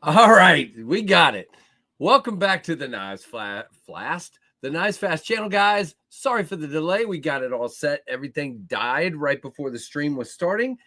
All right, we got it. Welcome back to the the Knives Fast channel, guys. Sorry for the delay. We got it all set. Everything died right before the stream was starting.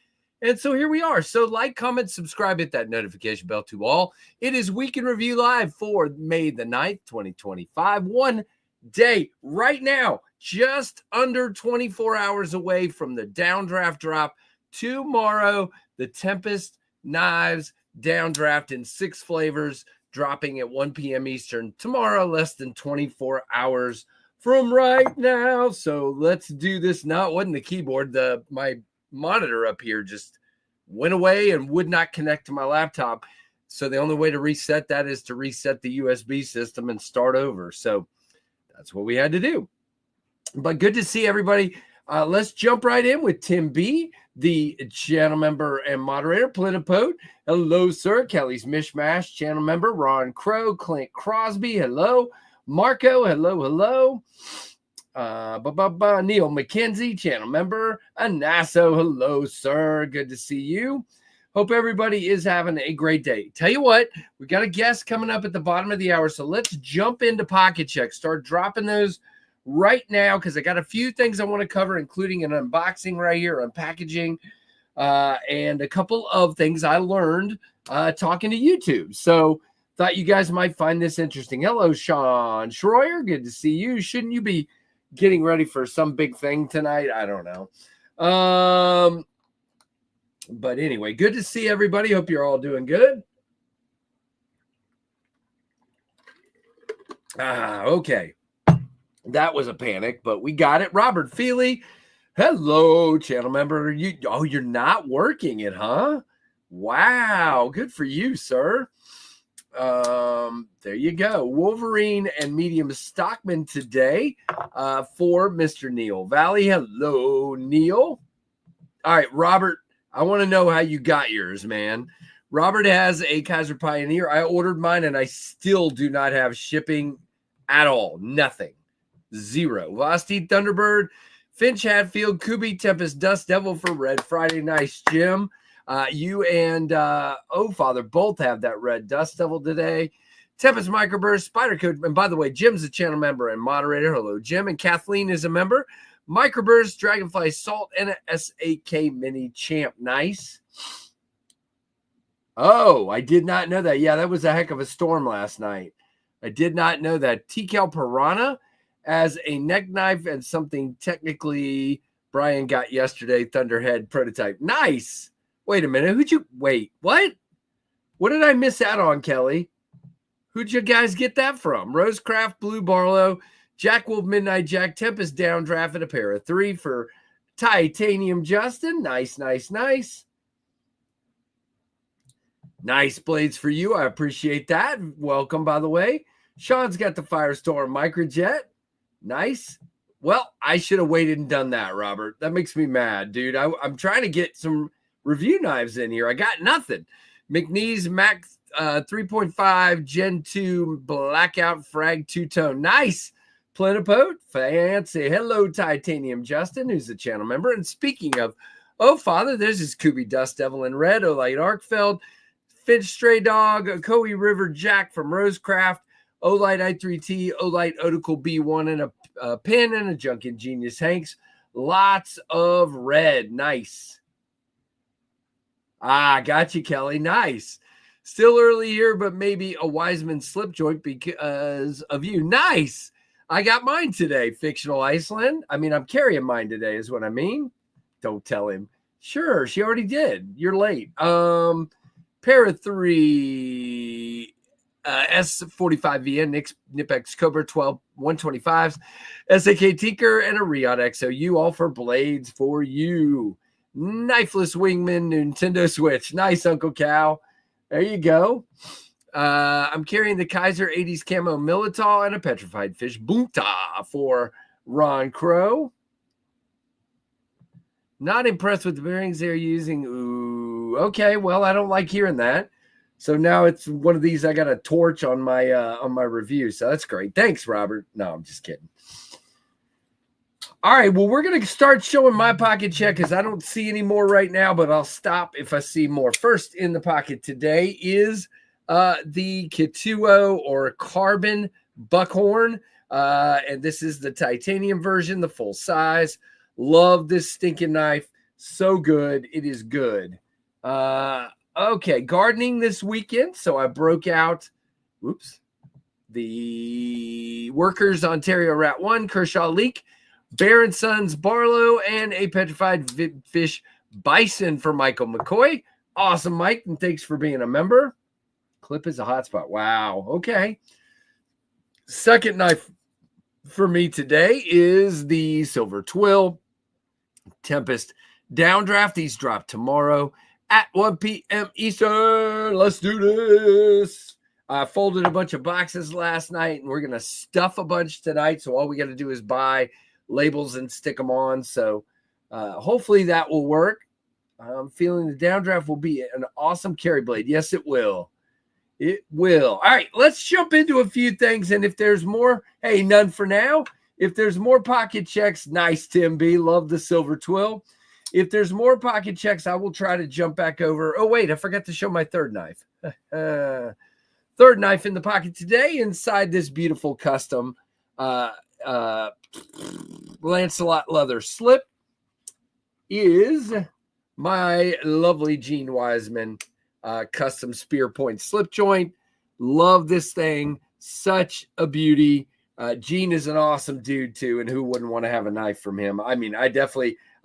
And so here we are. So like, comment, subscribe, hit that notification bell to all. It is Week in Review Live for May the 9th, 2025. One day right now, just under 24 hours away from the Downdraft drop. Tomorrow, the Tempest Knives Downdraft in 6 flavors, dropping at 1 p.m. Eastern tomorrow, less than 24 hours from right now. So let's do this. No, it wasn't the keyboard. My monitor up here just went away and would not connect to my laptop. So the only way to reset that is to reset the USB system and start over. So that's what we had to do. But good to see everybody. Let's jump right in with Tim B, the channel member and moderator. Plenipote, hello, sir. Kelly's Mishmash, channel member. Ron Crow, Clint Crosby, hello. Marco, hello. Neil McKenzie, channel member. Anasso, hello, sir. Good to see you. Hope everybody is having a great day. Tell you what, we got a guest coming up at the bottom of the hour, so let's jump into Pocket Check. Start dropping those right now because I got a few things I want to cover, including an unboxing right here, unpackaging, and a couple of things I learned talking to YouTube. So thought you guys might find this interesting. Hello, Sean Schroyer. Good to see you. Shouldn't you be getting ready for some big thing tonight? I don't know. But anyway, good to see everybody. Hope you're all doing good. Okay. That was a panic, but we got it. Robert Feely, hello, channel member. You're not working it, huh? Wow, good for you, sir. There you go. Wolverine and medium Stockman today for Mr. Neil Valley. Hello, Neil. All right, Robert, I want to know how you got yours, man. Robert has a Kaiser Pioneer. I ordered mine, and I still do not have shipping at all. Nothing. Zero. Vosti Thunderbird, Finch Hatfield, Kubi Tempest Dust Devil for Red Friday. Nice, Jim. You and Father both have that red Dust Devil today. Tempest Microburst, Spider Code. And by the way, Jim's a channel member and moderator. Hello, Jim. And Kathleen is a member. Microburst, Dragonfly Salt, and a SAK Mini Champ. Nice. Oh, I did not know that. Yeah, that was a heck of a storm last night. I did not know that. TCal Piranha as a neck knife and something technically Brian got yesterday, Thunderhead prototype. Nice. Wait a minute. What? What did I miss out on, Kelly? Who'd you guys get that from? Rosecraft, Blue Barlow, Jack Wolf, Midnight Jack, Tempest Downdraft, and a pair of 3 for Titanium Justin. Nice. Nice blades for you. I appreciate that. Welcome, by the way. Sean's got the Firestorm Microjet. Nice. Well, I should have waited and done that, Robert. That makes me mad, dude. I'm trying to get some review knives in here. I got nothing. McNeese Mac 3.5 Gen 2 Blackout Frag 2-tone. Nice. Plenipote. Fancy. Hello, Titanium Justin, who's a channel member. And speaking of, Father, there's his Kubi Dust Devil in red. Olight Arkfeld. Finch Stray Dog. Koei River Jack from Rosecraft. Olight I3T, Olight Otical B1, and a pin, and a Junkin Genius Hanks. Lots of red. Nice. Got you, Kelly. Nice. Still early here, but maybe a Wiseman slip joint because of you. Nice. I got mine today, Fictional Iceland. I mean, I'm carrying mine today is what I mean. Don't tell him. Sure, she already did. You're late. Pair of 3... S45VN, Nipex Cobra 12 125s, SAK Tinker, and a Riot XOU, all for blades for you. Knifeless Wingman, Nintendo Switch. Nice, Uncle Cal. There you go. I'm carrying the Kaiser 80s Camo Militol and a Petrified Fish Bunta for Ron Crow. Not impressed with the bearings they're using. Ooh, okay. Well, I don't like hearing that. So now it's one of these I got a torch on my review. So that's great. Thanks, Robert. No, I'm just kidding. All right, well, we're going to start showing my pocket check because I don't see any more right now, but I'll stop if I see more. First in the pocket today is the Kituo or carbon buckhorn. And this is the titanium version, the full size. Love this stinking knife. So good. It is good. Okay, gardening this weekend. So I broke out, the Workers Ontario Rat 1, Kershaw Leek, Bear & Sons Barlow, and a Petrified Fish Bison for Michael McCoy. Awesome, Mike, and thanks for being a member. Clip is a hotspot. Wow. Okay. Second knife for me today is the Silver Twill Tempest Downdraft. These drop tomorrow at 1 p.m. Eastern. Let's do this. I folded a bunch of boxes last night, and we're going to stuff a bunch tonight. So all we got to do is buy labels and stick them on. So hopefully that will work. I'm feeling the Downdraft will be an awesome carry blade. Yes, it will. It will. All right, let's jump into a few things. And if there's more, hey, none for now. If there's more pocket checks, nice, Tim B. Love the Silver Twill. If there's more pocket checks, I will try to jump back over. Oh, wait, I forgot to show my third knife. Third knife in the pocket today inside this beautiful custom Lancelot leather slip is my lovely Gene Wiseman custom spear point slip joint. Love this thing. Such a beauty. Gene is an awesome dude too, and who wouldn't want to have a knife from him? I mean, I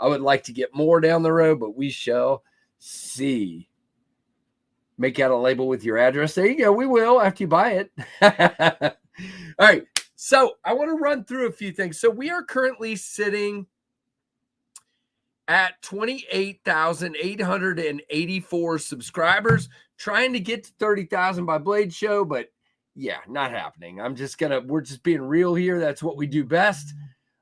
would like to get more down the road, but we shall see. Make out a label with your address. There you go. We will after you buy it. All right. So I want to run through a few things. So we are currently sitting at 28,884 subscribers, trying to get to 30,000 by Blade Show, but yeah, not happening. We're just being real here. That's what we do best.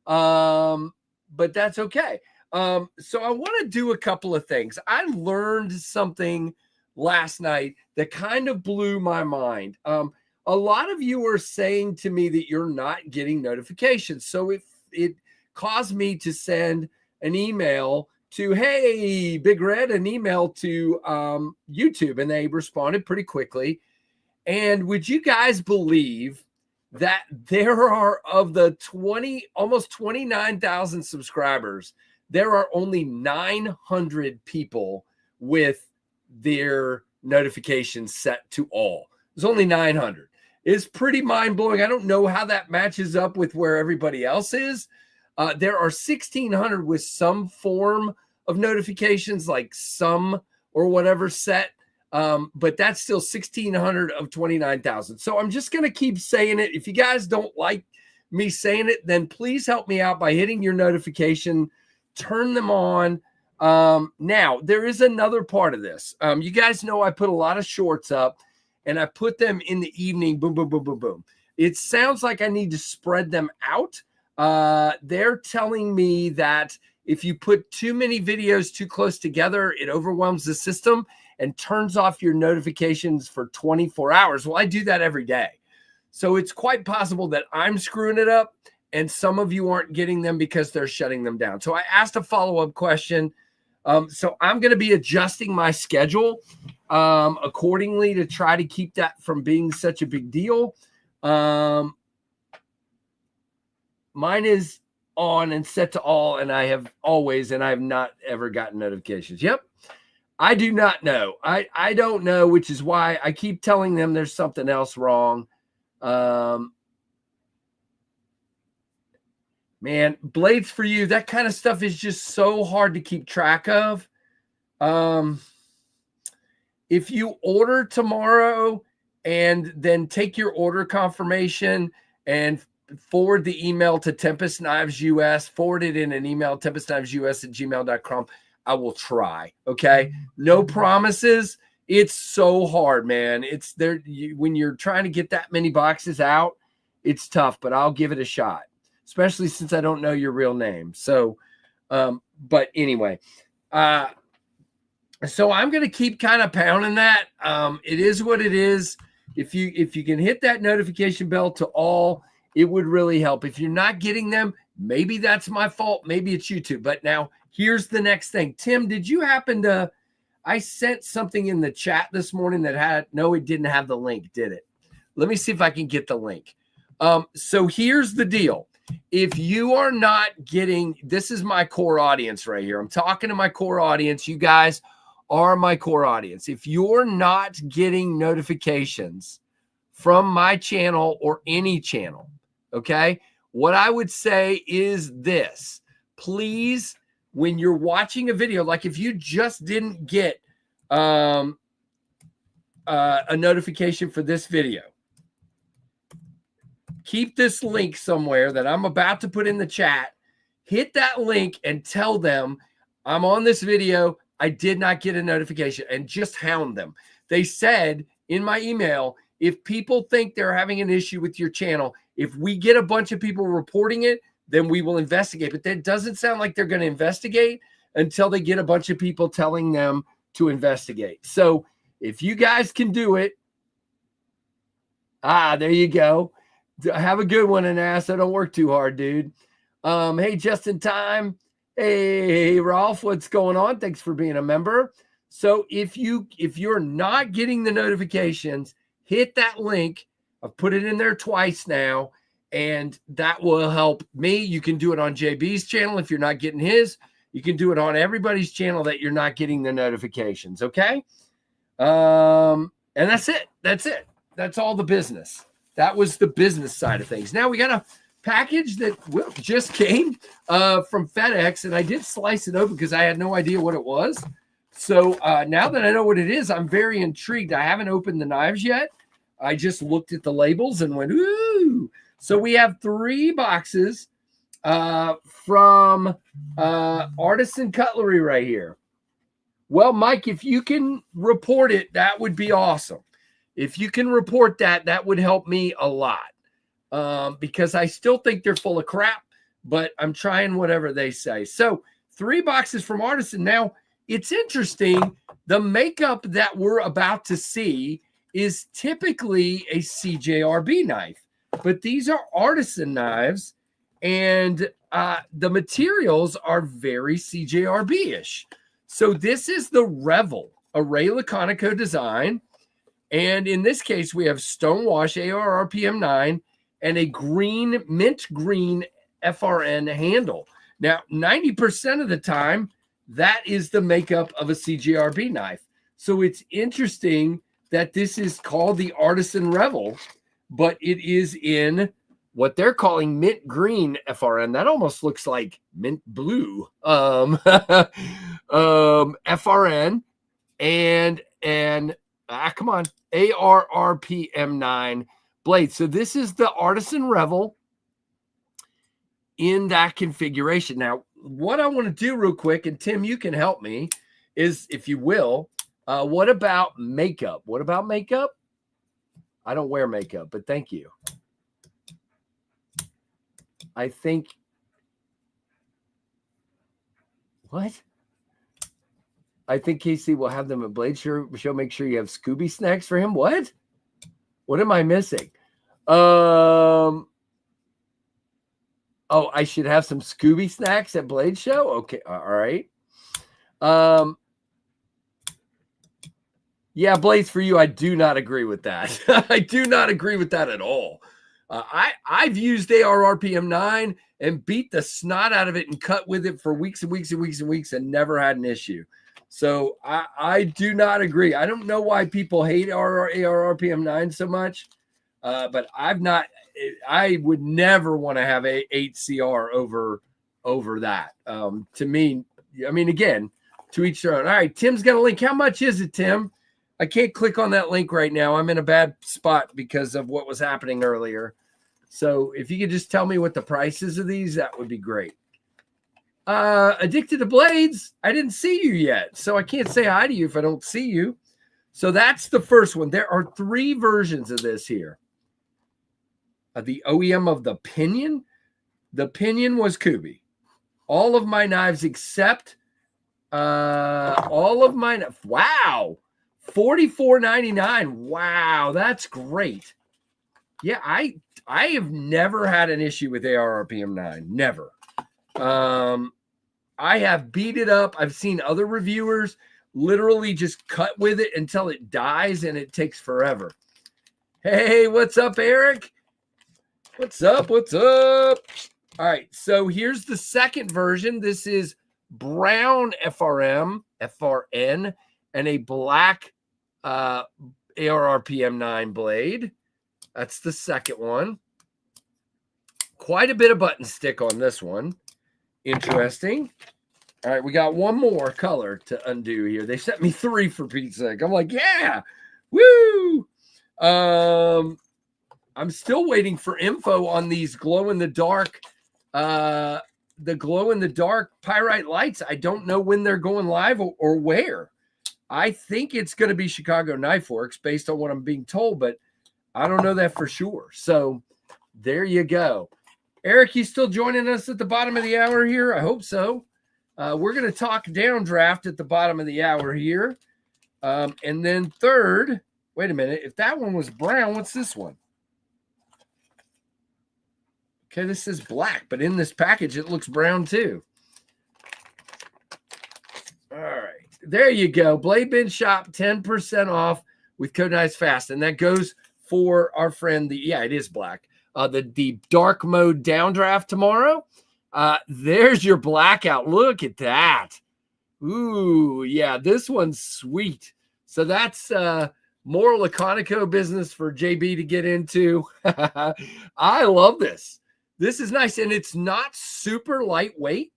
But that's okay. So I want to do a couple of things. I learned something last night that kind of blew my mind. A lot of you are saying to me that you're not getting notifications. So it caused me to send an email to, hey, Big Red, an email to YouTube, and they responded pretty quickly. And would you guys believe that there are, of the almost 29,000 subscribers, there are only 900 people with their notifications set to all. There's only 900. It's pretty mind-blowing. I don't know how that matches up with where everybody else is. There are 1,600 with some form of notifications, like some or whatever set. But that's still 1,600 of 29,000. So I'm just going to keep saying it. If you guys don't like me saying it, then please help me out by hitting your notification, turn them on. Now, there is another part of this. You guys know I put a lot of shorts up, and I put them in the evening, boom, boom, boom, boom, boom. It sounds like I need to spread them out. They're telling me that if you put too many videos too close together, it overwhelms the system and turns off your notifications for 24 hours. Well, I do that every day. So it's quite possible that I'm screwing it up and some of you aren't getting them because they're shutting them down. So I asked a follow-up question. So I'm going to be adjusting my schedule accordingly to try to keep that from being such a big deal. Mine is on and set to all, and I have not ever gotten notifications. Yep. I do not know. I don't know, which is why I keep telling them there's something else wrong. Man, blades for you, that kind of stuff is just so hard to keep track of. If you order tomorrow and then take your order confirmation and forward the email to Tempest Knives US, forward it in an email, tempestknivesus@gmail.com. I will try. Okay. No promises. It's so hard, man. It's there. When you're trying to get that many boxes out, it's tough, but I'll give it a shot, especially since I don't know your real name. So, but anyway, so I'm going to keep kind of pounding that. It is what it is. If you can hit that notification bell to all, it would really help. If you're not getting them, maybe that's my fault. Maybe it's YouTube. But now here's the next thing. Tim, did you happen to I sent something in the chat this morning that had, no, it didn't have the link, did it? Let me see if I can get the link. So here's the deal. If you are not getting, this is my core audience right here. I'm talking to my core audience. You guys are my core audience. If you're not getting notifications from my channel or any channel, okay, what I would say is this. Please, when you're watching a video, like if you just didn't get a notification for this video, keep this link somewhere that I'm about to put in the chat. Hit that link and tell them I'm on this video. I did not get a notification, and just hound them. They said in my email, if people think they're having an issue with your channel, if we get a bunch of people reporting it, then we will investigate. But that doesn't sound like they're going to investigate until they get a bunch of people telling them to investigate. So if you guys can do it, there you go. Have a good one, and so don't work too hard, dude. Hey, just in time. Hey, Rolf, what's going on? Thanks for being a member. So if you're not getting the notifications, hit that link. I've put it in there twice now, and that will help me. You can do it on JB's channel if you're not getting his. You can do it on everybody's channel that you're not getting the notifications, okay? And that's it. That's it. That's all the business. That was the business side of things. Now we got a package that just came from FedEx, and I did slice it open because I had no idea what it was. So now that I know what it is, I'm very intrigued. I haven't opened the knives yet. I just looked at the labels and went, ooh. So we have 3 boxes from Artisan Cutlery right here. Well, Mike, if you can report it, that would be awesome. If you can report that, that would help me a lot because I still think they're full of crap, but I'm trying whatever they say. So 3 boxes from Artisan. Now, it's interesting. The makeup that we're about to see is typically a CJRB knife, but these are Artisan knives, and the materials are very CJRB-ish. So this is the Revel, a Ray Laconico design. And in this case, we have Stonewash AR RPM 9 and a green, mint green FRN handle. Now, 90% of the time, that is the makeup of a CJRB knife. So it's interesting that this is called the Artisan Revel, but it is in what they're calling mint green FRN. That almost looks like mint blue FRN and come on, ARRPM9 blade. So this is the Artisan Revel in that configuration. Now, what I want to do real quick, and Tim, you can help me, is, if you will, what about makeup? What about makeup? I don't wear makeup, but thank you. I think, what? I think Casey will have them at Blade Show. Make sure you have Scooby snacks for him. What? What am I missing? Oh, I should have some Scooby snacks at Blade Show? Okay, all right. Yeah, Blades, for you, I do not agree with that. I do not agree with that at all. I've used AR RPM 9 and beat the snot out of it and cut with it for weeks and weeks and weeks and weeks and never had an issue. So I do not agree. I don't know why people hate AR RPM 9 so much, but I would never want to have a 8CR over that. To me, I mean, again, to each their own. All right, Tim's got a link. How much is it, Tim? I can't click on that link right now. I'm in a bad spot because of what was happening earlier. So if you could just tell me what the price is of these, that would be great. Addicted to Blades, I didn't see you yet, so I can't say hi to you if I don't see you. So that's the first one. There are 3 versions of this here. The OEM of the Pinion. The Pinion was Kubi. All of my knives except all of mine. Wow. $44.99. Wow, that's great. Yeah, I have never had an issue with AR RPM 9. Never. I have beat it up. I've seen other reviewers literally just cut with it until it dies, and it takes forever. Hey, what's up, Eric? What's up? What's up? All right, so here's the second version. This is brown FRN, and a black ARRPM 9 blade. That's the second one. Quite a bit of button stick on this one. Interesting. All right, we got one more color to undo here. They sent me 3 for Pete's sake. I'm like, yeah, woo. I'm still waiting for info on these glow-in-the-dark, the glow-in-the-dark pyrite lights. I don't know when they're going live or where. I think it's going to be Chicago Knife Works based on what I'm being told, but I don't know that for sure. So there you go. Eric, you still joining us at the bottom of the hour here? I hope so. We're going to talk Downdraft at the bottom of the hour here. And then third, wait a minute. If that one was brown, what's this one? Okay, this is black, but in this package, it looks brown too. All right, there you go. Blade Bin Shop, 10% off with code NICEFAST. And that goes for our friend, it is black. The dark mode Downdraft tomorrow. There's your blackout. Look at that. Ooh, yeah, this one's sweet. So that's more Laconico business for JB to get into. I love this. This is nice, and it's not super lightweight.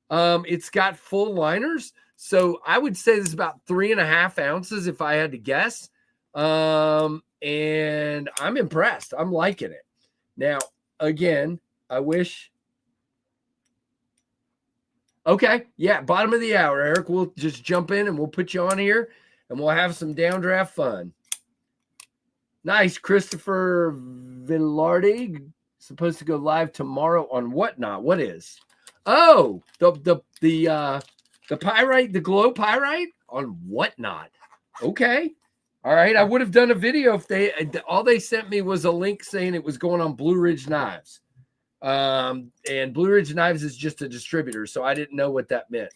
It's got full liners, so I would say this is about 3.5 ounces if I had to guess. And I'm impressed. I'm liking it. Now, again, I wish. Okay, yeah, bottom of the hour, Eric. We'll just jump in and we'll put you on here, and we'll have some Downdraft fun. Nice, Christopher Villardi. Supposed to go live tomorrow on Whatnot. What is? Oh, the pyrite, the glow pyrite on Whatnot. Okay. All right. I would have done a video if all they sent me was a link saying it was going on Blue Ridge Knives. And Blue Ridge Knives is just a distributor, so I didn't know what that meant.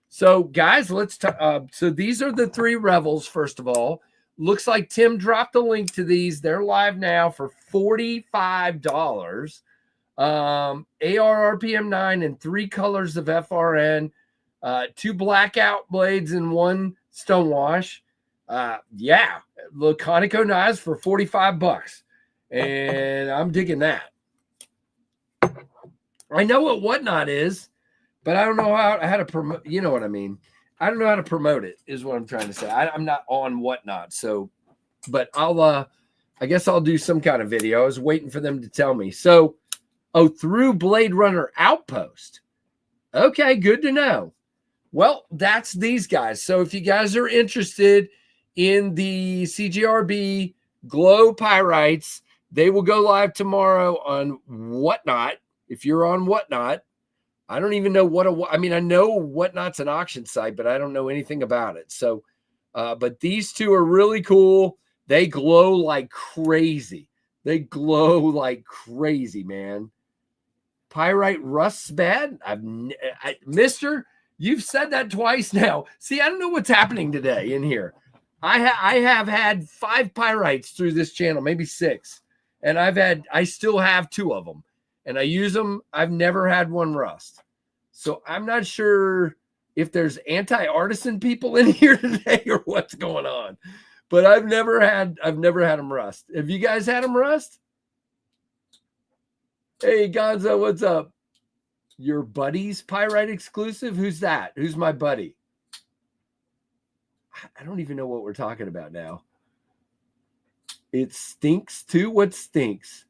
So guys, let's talk. So these are the 3 Revels. First of all, looks like Tim dropped a link to these. They're live now for $45. ARRPM 9 and 3 colors of FRN, 2 blackout blades and 1 stonewash. Yeah, Laconico knives for $45, and I'm digging that. I know what Whatnot is, but I don't know how to promote. You know what I mean? I don't know how to promote it. Is what I'm trying to say. I'm not on Whatnot, so. But I guess I'll do some kind of video. I was waiting for them to tell me. So, through Blade Runner Outpost. Okay, good to know. Well, that's these guys. So if you guys are interested in the CGRB Glow Pyrites, they will go live tomorrow on Whatnot. If you're on Whatnot, I don't even know I know Whatnot's an auction site, but I don't know anything about it. So, but these 2 are really cool. They glow like crazy. They glow like crazy, man. Pyrite rust's bad. Mister, you've said that twice now. See, I don't know what's happening today in here. I have had 5 pyrites through this channel, maybe 6, and I still have 2 of them, and I use them. I've never had one rust, so I'm not sure if there's anti-artisan people in here today or what's going on. But I've never had them rust. Have you guys had them rust? Hey, Gonzo, what's up? Your buddy's Pyrite exclusive? Who's that? Who's my buddy? I don't even know what we're talking about now. It stinks too? What stinks?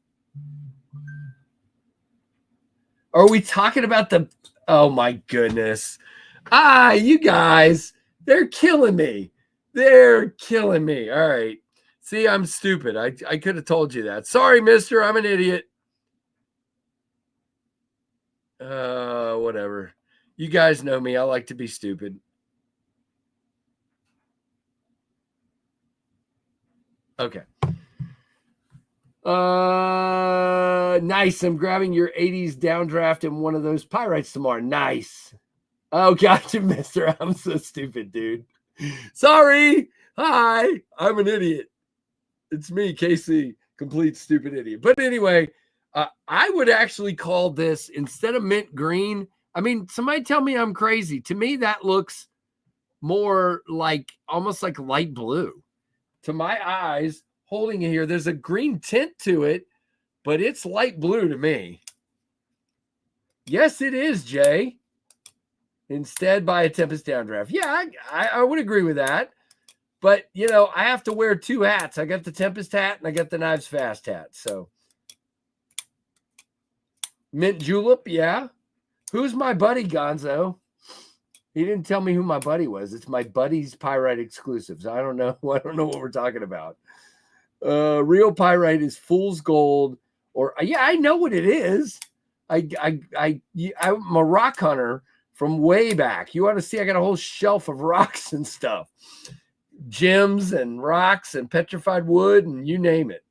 Are we talking about the... Oh, my goodness. You guys, they're killing me. They're killing me. All right. See, I'm stupid. I could have told you that. Sorry, mister. I'm an idiot. Whatever. You guys know me. I like to be stupid. Okay. Nice. I'm grabbing your 80s Downdraft in one of those pyrites tomorrow. Nice. Oh, gotcha, mister. I'm so stupid, dude. Sorry. Hi. I'm an idiot. It's me, KC, complete stupid idiot. But anyway, I would actually call this, instead of mint green, I mean, somebody tell me I'm crazy. To me, that looks more like almost like light blue. To my eyes, holding it here, there's a green tint to it, but it's light blue to me. Yes, it is, Jay. Instead, buy a Tempest Downdraft. Yeah, I would agree with that. But, you know, I have to wear two hats. I got the Tempest hat and I got the Knives Fast hat. So, mint julep, yeah. Who's my buddy, Gonzo? He didn't tell me who my buddy was. It's my buddy's Pyrite exclusives. I don't know. I don't know what we're talking about. Real Pyrite is Fool's Gold, or yeah, I know what it is. I'm a rock hunter from way back. You ought to see. I got a whole shelf of rocks and stuff, gems and rocks and petrified wood and you name it.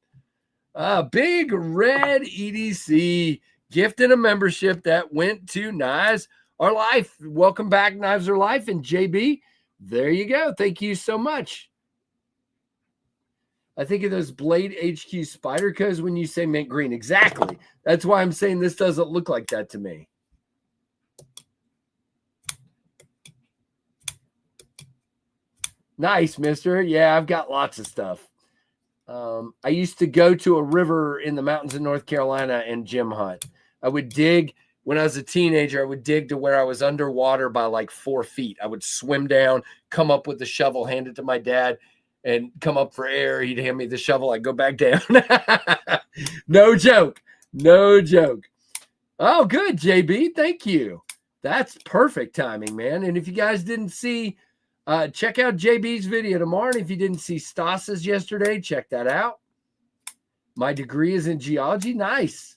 Big Red EDC gifted a membership that went to Knives Are Life. Welcome back, Knives Are Life. And JB, there you go. Thank you so much. I think of those Blade HQ spider codes when you say mint green. Exactly. That's why I'm saying this doesn't look like that to me. Nice, mister. Yeah, I've got lots of stuff. I used to go to a river in the mountains of North Carolina and gem hunt. I would dig. When I was a teenager, I would dig to where I was underwater by like 4 feet. I would swim down, come up with the shovel, hand it to my dad, and come up for air. He'd hand me the shovel. I'd go back down. No joke. No joke. Oh, good, JB. Thank you. That's perfect timing, man. And if you guys didn't see, check out JB's video tomorrow. And if you didn't see Stas's yesterday, check that out. My degree is in geology. Nice.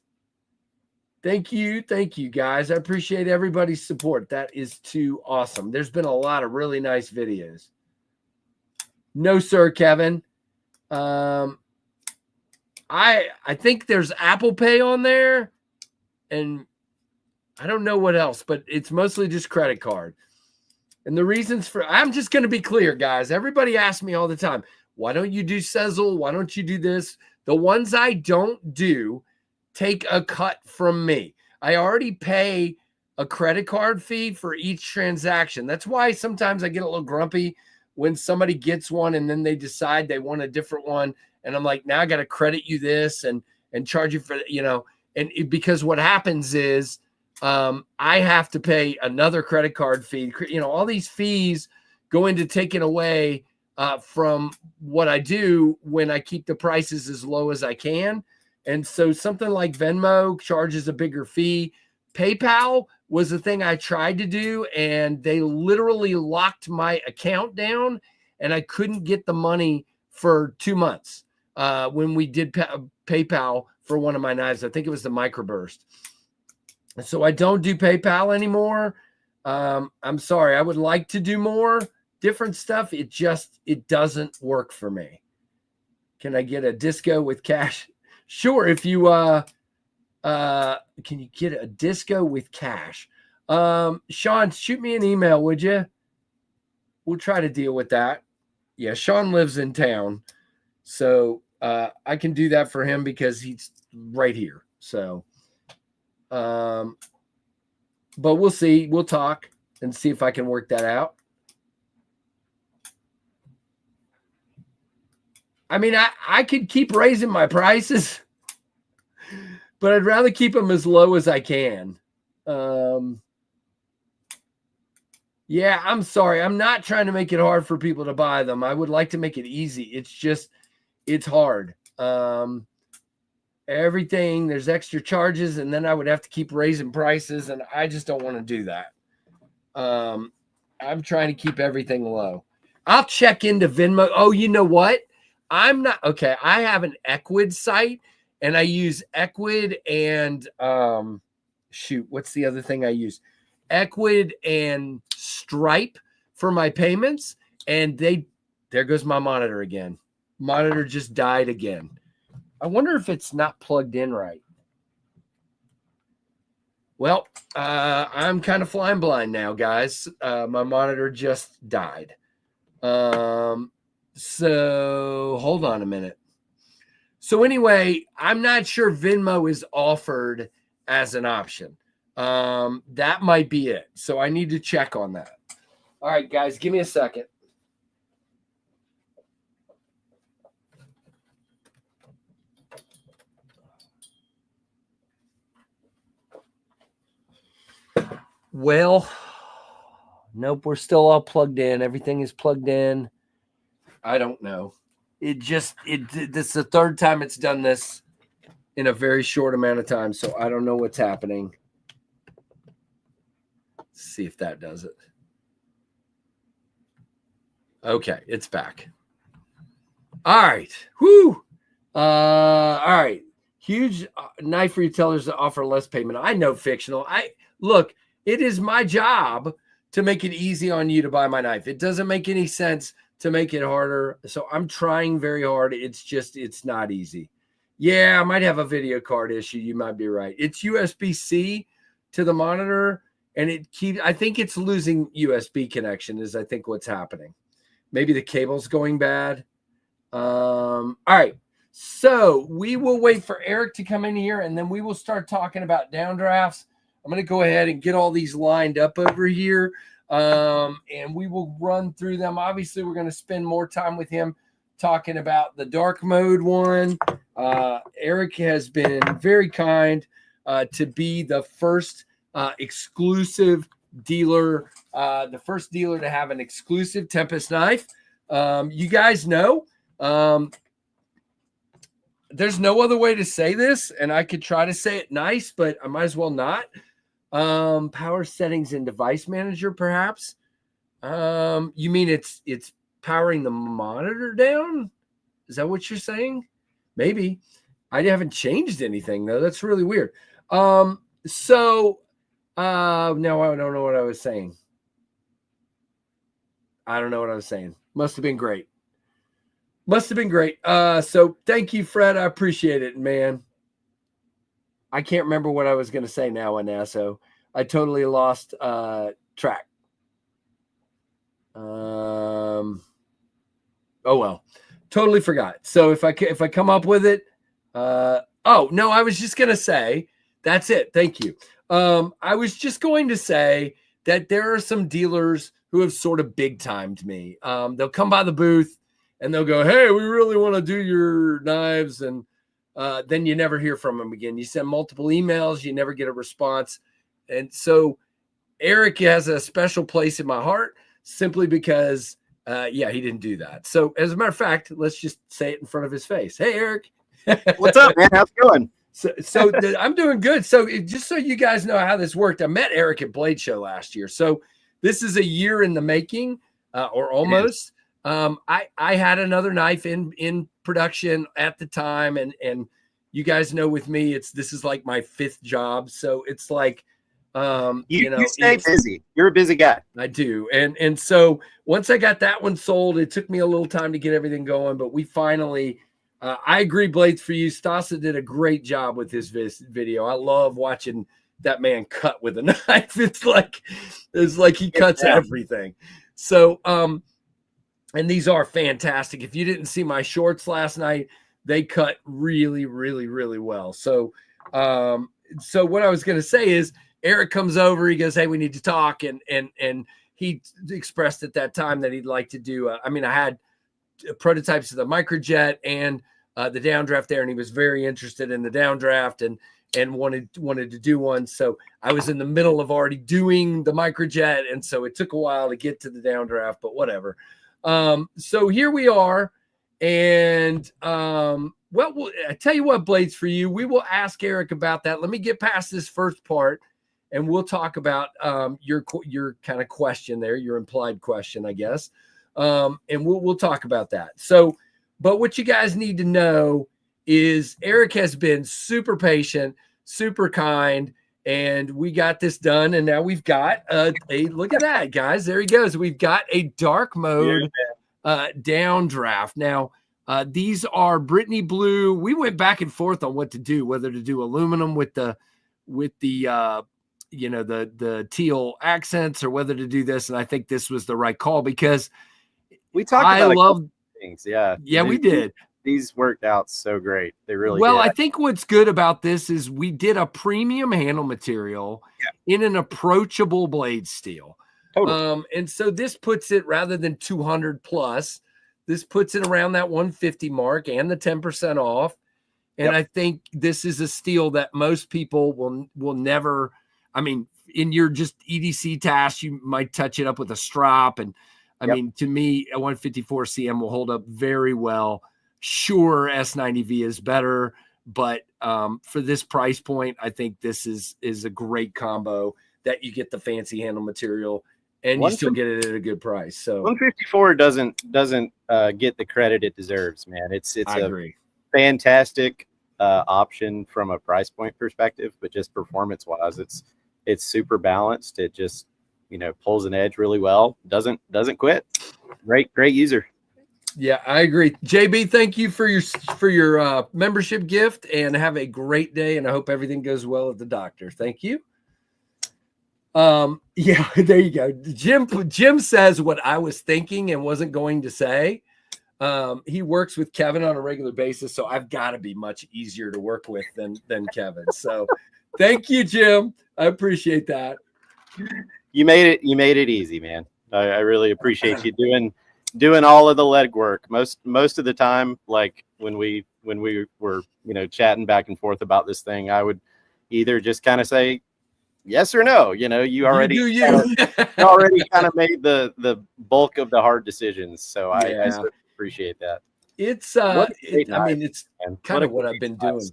Thank you. Thank you, guys. I appreciate everybody's support. That is too awesome. There's been a lot of really nice videos. No, sir, Kevin. I think there's Apple Pay on there, and I don't know what else, but it's mostly just credit card. And the reasons for, I'm just going to be clear, guys. Everybody asks me all the time, why don't you do Sezzle? Why don't you do this? The ones I don't do take a cut from me. I already pay a credit card fee for each transaction. That's why sometimes I get a little grumpy when somebody gets one and then they decide they want a different one. And I'm like, now I got to credit you this and charge you for, you know, and because what happens is I have to pay another credit card fee. You know, all these fees go into taking away from what I do when I keep the prices as low as I can. And so something like Venmo charges a bigger fee. PayPal was the thing I tried to do, and they literally locked my account down, and I couldn't get the money for 2 months when we did PayPal for one of my knives. I think it was the Microburst. So I don't do PayPal anymore. I'm sorry. I would like to do more different stuff. It doesn't work for me. Can I get a disco with cash? Sure. If you, can you get a disco with cash? Sean, shoot me an email, would you? We'll try to deal with that. Yeah. Sean lives in town. So, I can do that for him because he's right here. So, but we'll see. We'll talk and see if I can work that out. I mean, I could keep raising my prices, but I'd rather keep them as low as I can. Yeah, I'm sorry. I'm not trying to make it hard for people to buy them. I would like to make it easy. It's just, it's hard. Everything, there's extra charges, and then I would have to keep raising prices, and I just don't want to do that. I'm trying to keep everything low. I'll check into Venmo. Oh, you know what? I'm not okay. I have an Equid site, and I use Equid and shoot, what's the other thing I use? Equid and Stripe for my payments, and there goes my monitor again. Monitor just died again. I wonder if it's not plugged in right. Well, I'm kind of flying blind now, guys. My monitor just died. So hold on a minute. So anyway, I'm not sure Venmo is offered as an option. That might be it. So I need to check on that. All right, guys, give me a second. Well, nope, we're still all plugged in. Everything is plugged in. I don't know. This is the third time it's done this in a very short amount of time, so I don't know what's happening. Let's see if that does it. Okay, it's back. All right. Whoo. All right. Huge knife retailers that offer less payment. I know fictional. Look, it is my job to make it easy on you to buy my knife. It doesn't make any sense to make it harder. So I'm trying very hard. It's not easy. Yeah, I might have a video card issue. You might be right. It's USB-C to the monitor, and I think it's losing USB connection is I think what's happening. Maybe the cable's going bad. All right. So we will wait for Eric to come in here, and then we will start talking about downdrafts. I'm going to go ahead and get all these lined up over here, and we will run through them. Obviously, we're going to spend more time with him talking about the dark mode one. Eric has been very kind to be the first exclusive dealer, the first dealer to have an exclusive Tempest knife. You guys know, there's no other way to say this, and I could try to say it nice, but I might as well not. Power settings and device manager, perhaps. You mean it's powering the monitor down? Is that what you're saying? Maybe. I haven't changed anything though. That's really weird. Now I don't know what I was saying. Must have been great. So thank you, Fred. I appreciate it, man. I can't remember what I was going to say now, Anasso. I totally lost track. Oh well, totally forgot. So if I come up with it, oh no, I was just going to say that's it. Thank you. I was just going to say that there are some dealers who have sort of big timed me. They'll come by the booth and they'll go, "Hey, we really want to do your knives," and then you never hear from them again. You send multiple emails, you never get a response. And so Eric has a special place in my heart simply because, he didn't do that. So as a matter of fact, let's just say it in front of his face. Hey, Eric. What's up, man? How's it going? So I'm doing good. So just so you guys know how this worked, I met Eric at Blade Show last year. So this is a year in the making, or almost. I had another knife in production at the time, and you guys know with me, this is like my fifth job. So it's like, you stay busy. You're a busy guy. I do. And so once I got that one sold, it took me a little time to get everything going, but we finally, I agree, Blades for you. Stasa did a great job with his video. I love watching that man cut with a knife. It's like he cuts everything. So, and these are fantastic. If you didn't see my shorts last night, they cut really, really, really well. So what I was going to say is Eric comes over, he goes, "Hey, we need to talk." And he expressed at that time that he'd like to do, I had prototypes of the microjet and the downdraft there, and he was very interested in the downdraft and wanted to do one. So I was in the middle of already doing the microjet, and so it took a while to get to the downdraft, but whatever. So here we are, and well, I tell you what, Blades for you, we will ask Eric about that. Let me get past this first part, and we'll talk about your kind of question there, your implied question, I guess. And we'll talk about that. So, but what you guys need to know is Eric has been super patient, super kind, and we got this done. And now we've got a look at that, guys. There he goes. We've got a dark mode downdraft. Now, these are Brittany blue. We went back and forth on what to do, whether to do aluminum with the teal accents or whether to do this. And I think this was the right call because We talked I about love things. Yeah. Yeah, we did. These worked out so great. They really Well, did. I think what's good about this is we did a premium handle material in an approachable blade steel. Totally. And so this puts it, rather than 200 plus, this puts it around that 150 mark and the 10% off. And I think this is a steel that most people will never, I mean, in your just EDC task, you might touch it up with a strop. And I mean, to me, a 154 CM will hold up very well. Sure, S90V is better, but for this price point, I think this is a great combo that you get the fancy handle material and you still get it at a good price. So 154 doesn't get the credit it deserves, man. It's I agree. Fantastic option from a price point perspective, but just performance wise, it's super balanced. It just, you know, pulls an edge really well. Doesn't quit. Great user. Yeah, I agree. JB, thank you for your membership gift, and have a great day. And I hope everything goes well at the doctor. Thank you. Yeah, there you go. Jim says what I was thinking and wasn't going to say. He works with Kevin on a regular basis, so I've got to be much easier to work with than Kevin. So thank you, Jim. I appreciate that. You made it easy, man. I really appreciate you doing all of the legwork. Most of the time, like when we were, you know, chatting back and forth about this thing, I would either just kind of say yes or no. You know, you already already kind of made the bulk of the hard decisions. So I certainly appreciate that. It's I mean, it's kind of what I've been doing.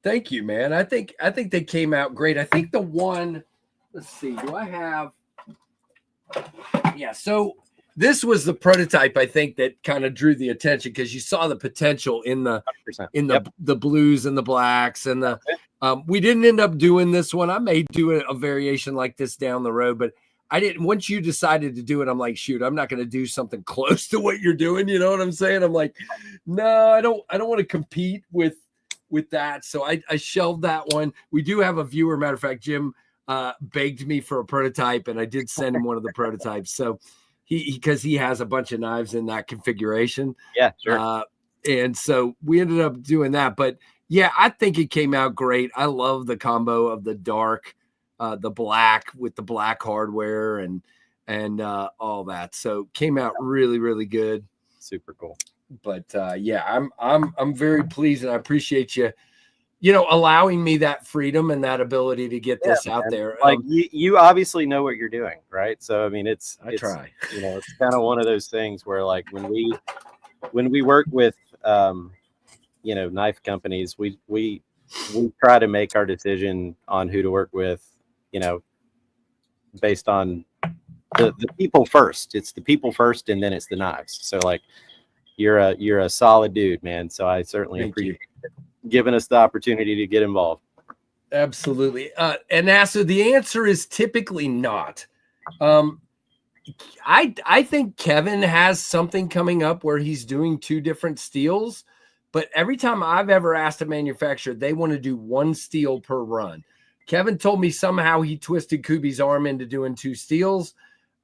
Thank you, man. I think they came out great. I think the one, let's see, do I have? Yeah, so this was the prototype, I think, that kind of drew the attention, because you saw the potential in the 100%. The blues and the blacks and the we didn't end up doing this one. I may do a variation like this down the road, but I didn't. Once you decided to do it, I'm like, shoot, I'm not going to do something close to what you're doing. You know what I'm saying? I'm like, no, I don't want to compete with that. So I shelved that one. We do have a viewer. Matter of fact, Jim begged me for a prototype, and I did send him one of the prototypes. So because he has a bunch of knives in that configuration. Yeah, sure. And so we ended up doing that. But yeah, I think it came out great. I love the combo of the dark, the black with the black hardware and all that. So came out really, really good. Super cool. But yeah, I'm very pleased, and I appreciate you know, allowing me that freedom and that ability to get this out there. Like you obviously know what you're doing, right? So I mean, I try. You know, it's kind of one of those things where, like, when we work with you know, knife companies, we try to make our decision on who to work with, you know, based on the people first. It's the people first, and then it's the knives. So like, you're a solid dude, man. So I certainly appreciate giving us the opportunity to get involved. Absolutely. And NASA, the answer is typically not. I think Kevin has something coming up where he's doing two different steels, but every time I've ever asked a manufacturer, they want to do one steel per run. Kevin told me somehow he twisted Kubi's arm into doing two steels.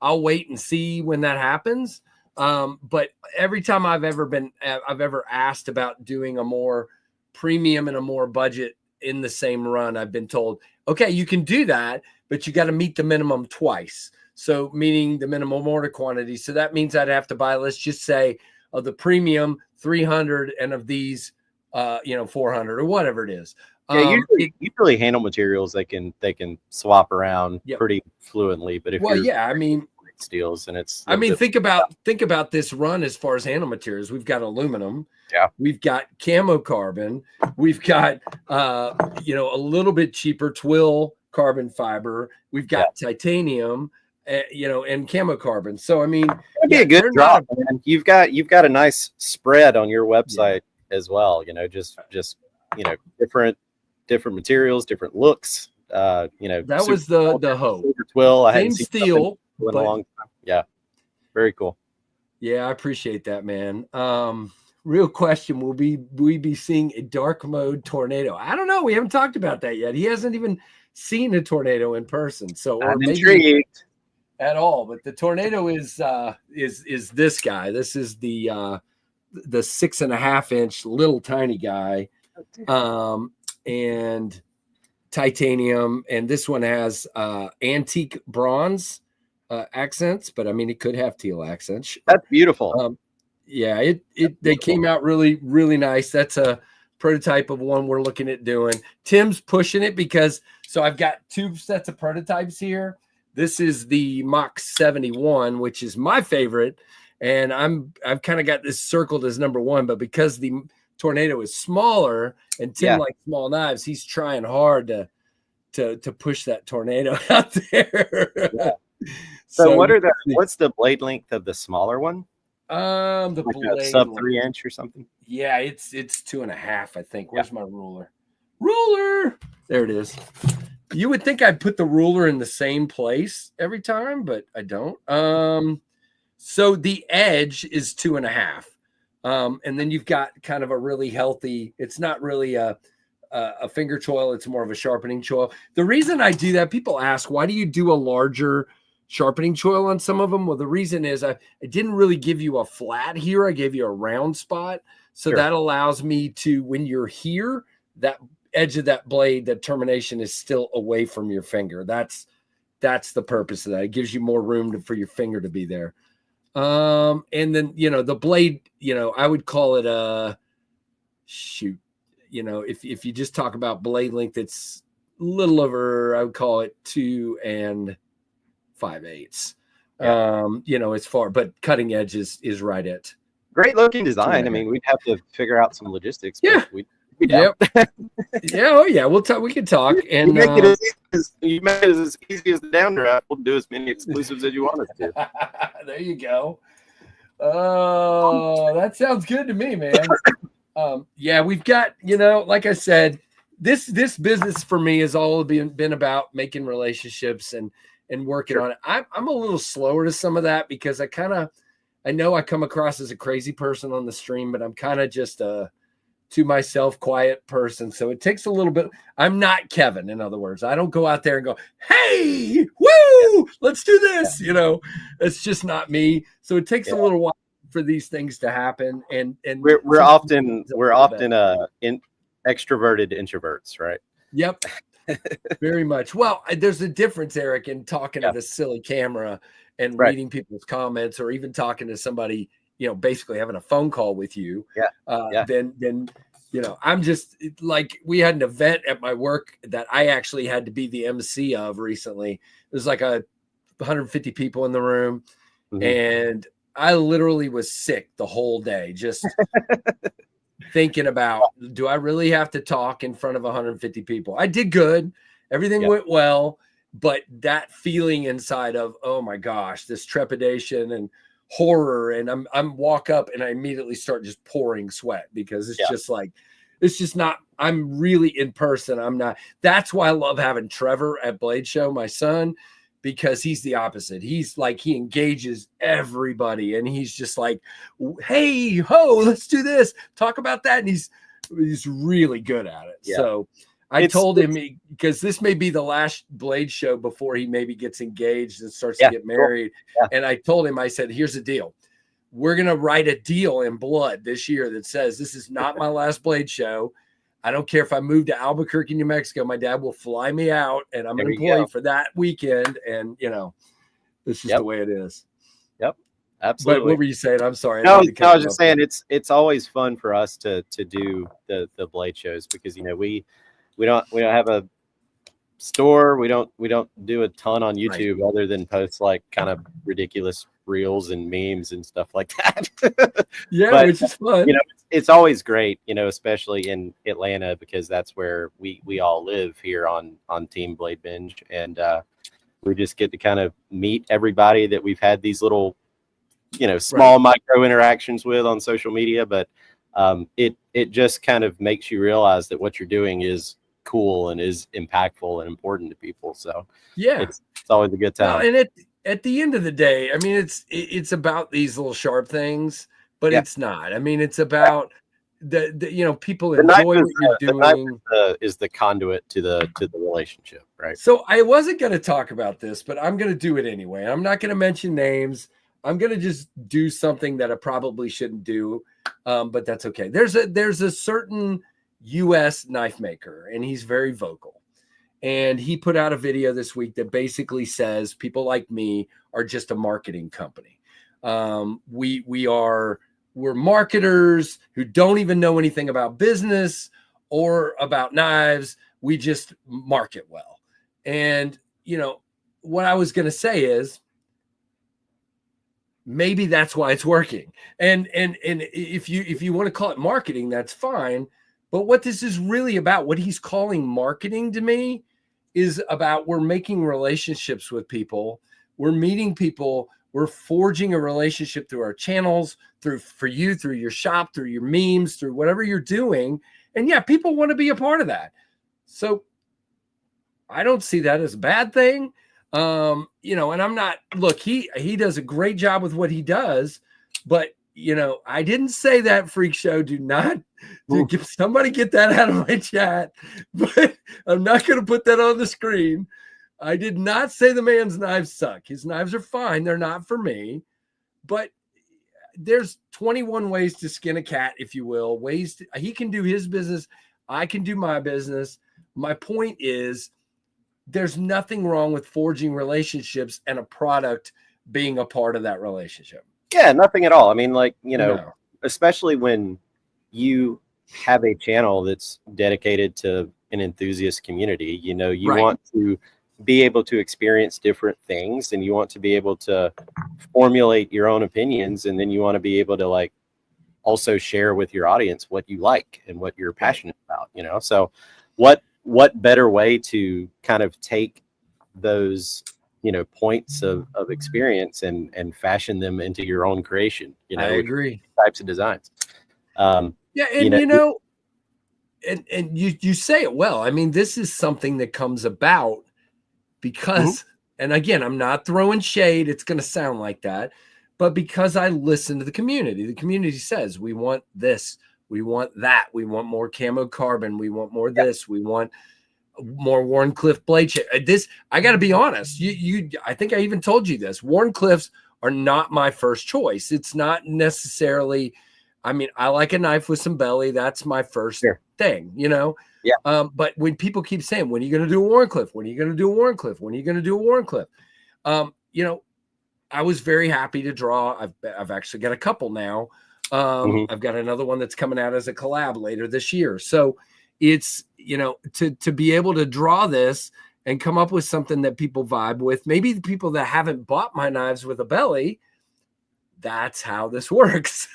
I'll wait and see when that happens. But every time I've ever asked about doing a more premium and a more budget in the same run, I've been told, okay, you can do that, but you got to meet the minimum twice. So meaning the minimum order quantity. So that means I'd have to buy, let's just say, of the premium 300 and of these, 400 or whatever it is. Yeah, usually handle materials they can swap around pretty fluently. But if steels, and it's think about this run as far as handle materials. We've got aluminum. Yeah, we've got camo carbon. We've got a little bit cheaper twill carbon fiber. We've got titanium, and camo carbon. So I mean, it'd be a good drop. Man. You've got a nice spread on your website as well. You know, just different materials, different looks. That was the hope. Twill. I hadn't seen steel in a long time. Yeah, very cool. Yeah, I appreciate that, man. Real question: will we be seeing a dark mode tornado? I don't know. We haven't talked about that yet. He hasn't even seen a tornado in person. So I'm intrigued. at all. But the tornado is this guy. This is the 6.5-inch little tiny guy, and titanium. And this one has antique bronze accents, but I mean it could have teal accents. That's beautiful. Yeah, they came out really, really nice. That's a prototype of one we're looking at doing. Tim's pushing it because I've got 2 sets of prototypes here. This is the Mach 71, which is my favorite, and I've kind of got this circled as number 1, but because the tornado is smaller and Tim likes small knives, he's trying hard to push that tornado out there. Yeah. So what's the blade length of the smaller one? The like blade sub 3-inch or something. Yeah, it's 2.5, I think. Where's my ruler? There it is. You would think I'd put the ruler in the same place every time, but I don't. So the edge is 2.5, and then you've got kind of a really healthy. It's not really a finger choil; it's more of a sharpening choil. The reason I do that, people ask, why do you do a larger sharpening choil on some of them? Well, the reason is I didn't really give you a flat here. I gave you a round spot. So that allows me to, when you're here, that edge of that blade, that termination is still away from your finger. That's the purpose of that. It gives you more room for your finger to be there. And then, the blade, I would call it if you just talk about blade length, it's a little over, I would call it 2 5/8. As far, but cutting edge is right at. Great looking design. I mean, we'd have to figure out some logistics. Yeah. Yep. Yeah. Oh yeah. We can talk. And you make it as easy as the Downdraft. We'll do as many exclusives as you want us to. There you go. Oh, that sounds good to me, man. Yeah, we've got, like I said, this business for me has all been about making relationships and working on it. I'm a little slower to some of that because I know I come across as a crazy person on the stream, but I'm kind of just a to myself quiet person. So it takes a little bit. I'm not Kevin, in other words. I don't go out there and go, hey, woo, let's do this. It's just not me. So it takes a little while for these things to happen. And we're often in extroverted introverts, right? Yep. Very much. Well, there's a difference, Eric, in talking to this silly camera and reading people's comments, or even talking to somebody, basically having a phone call with you. Then I'm just like, we had an event at my work that I actually had to be the MC of recently. There's like 150 people in the room, and I literally was sick the whole day, just thinking about, do I really have to talk in front of 150 people? I did good. Everything went well, but that feeling inside of, oh my gosh, this trepidation and horror. And I'm walk up and I immediately start just pouring sweat because it's just like, it's just not, I'm really in person. I'm not, that's why I love having Trevor at Blade Show, my son, because he's the opposite. He's like, he engages everybody and he's just like, hey, ho, let's do this. Talk about that. And he's really good at it. Yeah. So I told him, because this may be the last Blade Show before he maybe gets engaged and starts to get married. Cool. And I told him, I said, here's the deal. We're going to write a deal in blood this year that says this is not my last Blade Show. I don't care if I move to Albuquerque, New Mexico. My dad will fly me out, and I'm an employee for that weekend. And it's just the way it is. Yep, absolutely. But what were you saying? I'm sorry. No, I was just saying it's always fun for us to do the Blade shows because we don't have a store. We don't do a ton on YouTube other than post like kind of ridiculous reels and memes and stuff like that. But, which is fun. It's always great, especially in Atlanta because that's where we all live here on Team Blade Binge, and we just get to kind of meet everybody that we've had these little, small micro interactions with on social media. But it just kind of makes you realize that what you're doing is cool and is impactful and important to people. So it's always a good time. And at the end of the day, I mean, it's about these little sharp things, but it's not. I mean, it's about people The knife enjoy what you're the knife doing. is the conduit to the relationship, right? So I wasn't going to talk about this, but I'm going to do it anyway. I'm not going to mention names. I'm going to just do something that I probably shouldn't do, but that's okay. There's a certain U.S. knife maker, and he's very vocal. And he put out a video this week that basically says people like me are just a marketing company. We're marketers who don't even know anything about business or about knives. We just market well. And, what I was going to say is maybe that's why it's working. And if you want to call it marketing, that's fine. But what this is really about, what he's calling marketing to me, is about we're making relationships with people. We're meeting people. We're forging a relationship through our channels, through your shop, through your memes, through whatever you're doing. And yeah, people want to be a part of that. So I don't see that as a bad thing. And I'm not, look, he does a great job with what he does, but I didn't say that, Freak Show. Do not somebody get that out of my chat, but I'm not going to put that on the screen. I did not say the man's knives suck. His knives are fine. They're not for me, but there's 21 ways to skin a cat, if you will. He can do his business. I can do my business. My point is there's nothing wrong with forging relationships and a product being a part of that relationship. Yeah, nothing at all. I mean, No. especially when you have a channel that's dedicated to an enthusiast community, you Right. want to be able to experience different things, and you want to be able to formulate your own opinions, and then you want to be able to also share with your audience what you like and what you're passionate about, So what better way to kind of take those points of experience and fashion them into your own creation, I agree. types of designs. Yeah. And and you say it well. I mean, this is something that comes about because, and again, I'm not throwing shade. It's going to sound like that, but because I listen to the community says, we want this, we want that, we want more camo carbon, we want more this, we want more Warncliffe blade shape. This, I got to be honest. I think I even told you this. Warncliffes are not my first choice. It's not necessarily. I mean, I like a knife with some belly. That's my first thing, Yeah. But when people keep saying, "When are you going to do a Warncliffe? When are you going to do a Warncliffe? When are you going to do a Warncliffe?" I was very happy to draw. I've actually got a couple now. I've got another one that's coming out as a collab later this year. So it's, to be able to draw this and come up with something that people vibe with, maybe the people that haven't bought my knives with a belly, that's how this works.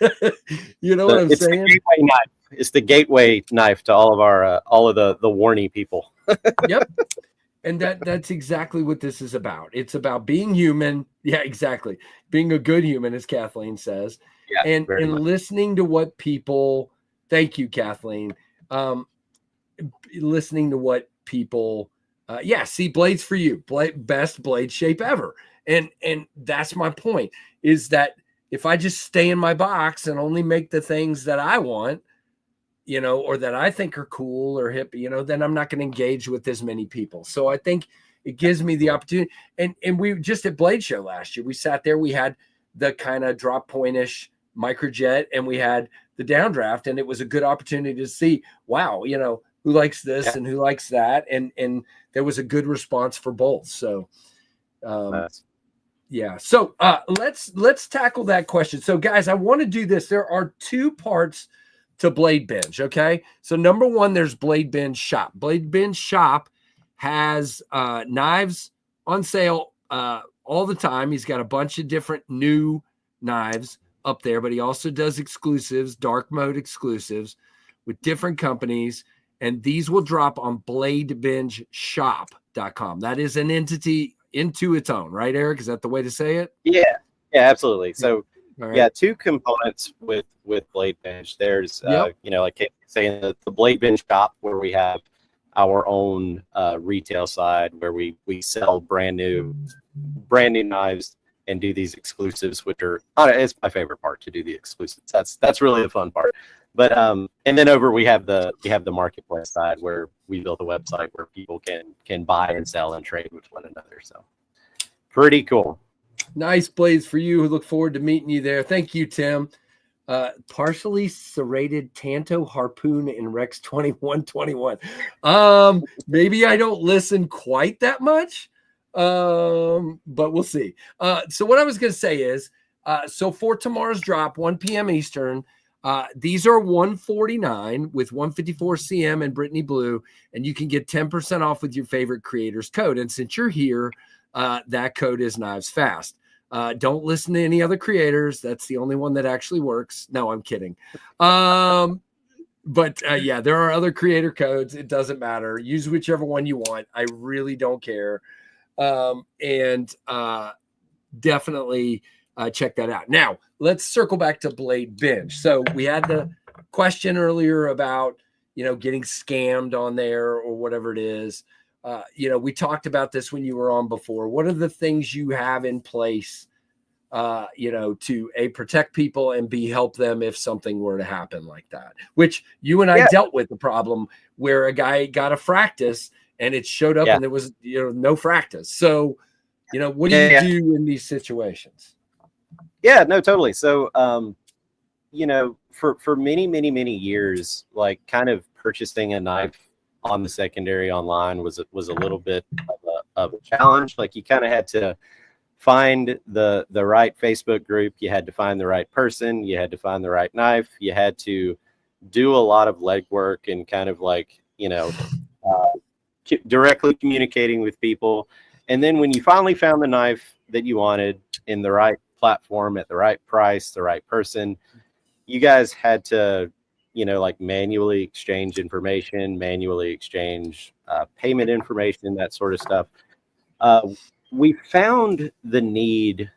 You know what I'm saying? The gateway knife. It's the gateway knife to all of the Warney people. Yep. And that's exactly what this is about. It's about being human. Yeah, exactly. Being a good human, as Kathleen says. Yeah, and listening to what people, thank you, Kathleen. Listening to what people, see blades for you, best blade shape ever. And that's my point, is that if I just stay in my box and only make the things that I want, or that I think are cool or hip, then I'm not going to engage with as many people. So I think it gives me the opportunity. And we just at Blade Show last year, we sat there, we had the kind of drop point-ish microjet, and we had the Downdraft, and it was a good opportunity to see, wow, who likes this and who likes that. And there was a good response for both. So, yeah. So let's tackle that question. So guys, I want to do this. There are two parts to Blade Binge. Okay. So number one, there's Blade Binge Shop. Blade Binge Shop has knives on sale all the time. He's got a bunch of different new knives up there, but he also does exclusives, dark mode exclusives with different companies. And these will drop on bladebingeshop.com. That is an entity into its own, right, Eric? Is that the way to say it? Yeah, absolutely. So, right. Two components with Blade Binge. There's, like Kate was saying, the Blade Binge shop, where we have our own retail side, where we sell brand new knives and do these exclusives, which are, it's my favorite part, to do the exclusives. That's really the fun part. But and then over we have the marketplace side where we built a website where people can buy and sell and trade with one another. So pretty cool. Nice, Blaze, for you. Look forward to meeting you there. Thank you, Tim. Partially serrated Tanto Harpoon in Rex 2121. Maybe I don't listen quite that much, but we'll see. So what I was going to say is, so for tomorrow's drop, 1 p.m. Eastern, these are $149 with 154 CM and Brittany Blue, and you can get 10% off with your favorite creator's code. And since you're here, that code is Knives Fast. Don't listen to any other creators. That's the only one that actually works. No, I'm kidding. But yeah, there are other creator codes. It doesn't matter. Use whichever one you want. I really don't care. And definitely check that out. Now, let's circle back to Blade Binge. So we had the question earlier about, getting scammed on there or whatever it is. We talked about this when you were on before. What are the things you have in place, to protect people and help them if something were to happen like that? Which you and I dealt with the problem where a guy got a fractus and it showed up and there was no fractus. So, what do you do in these situations? Yeah, no, totally. So, for many years, like kind of purchasing a knife on the secondary online was a little bit of a challenge. Like you kind of had to find the right Facebook group. You had to find the right person. You had to find the right knife. You had to do a lot of legwork and kind of like, directly communicating with people. And then when you finally found the knife that you wanted in the right platform at the right price, the right person, you guys had to, manually exchange information, manually exchange payment information, that sort of stuff. We found the need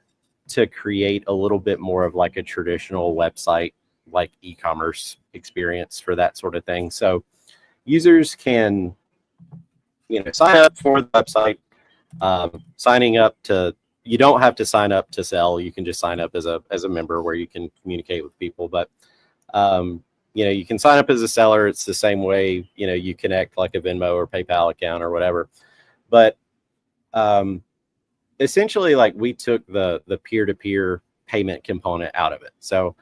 to create a little bit more of like a traditional website, like e-commerce experience for that sort of thing. So users can, sign up for the website, signing up to, you don't have to sign up to sell. You can just sign up as a member where you can communicate with people. But, you can sign up as a seller. It's the same way, you connect like a Venmo or PayPal account or whatever. But essentially, like we took the peer-to-peer payment component out of it. So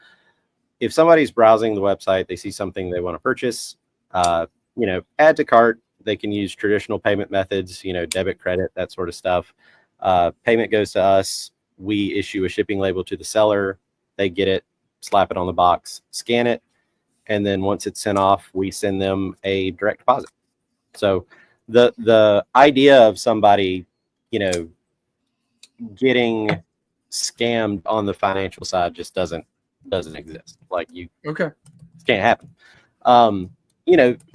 if somebody's browsing the website, they see something they want to purchase, add to cart. They can use traditional payment methods, debit, credit, that sort of stuff. Payment goes to us. We issue a shipping label to the seller. They get it, slap it on the box, scan it. And then once it's sent off, we send them a direct deposit. So the idea of somebody, getting scammed on the financial side just doesn't exist. Like it can't happen.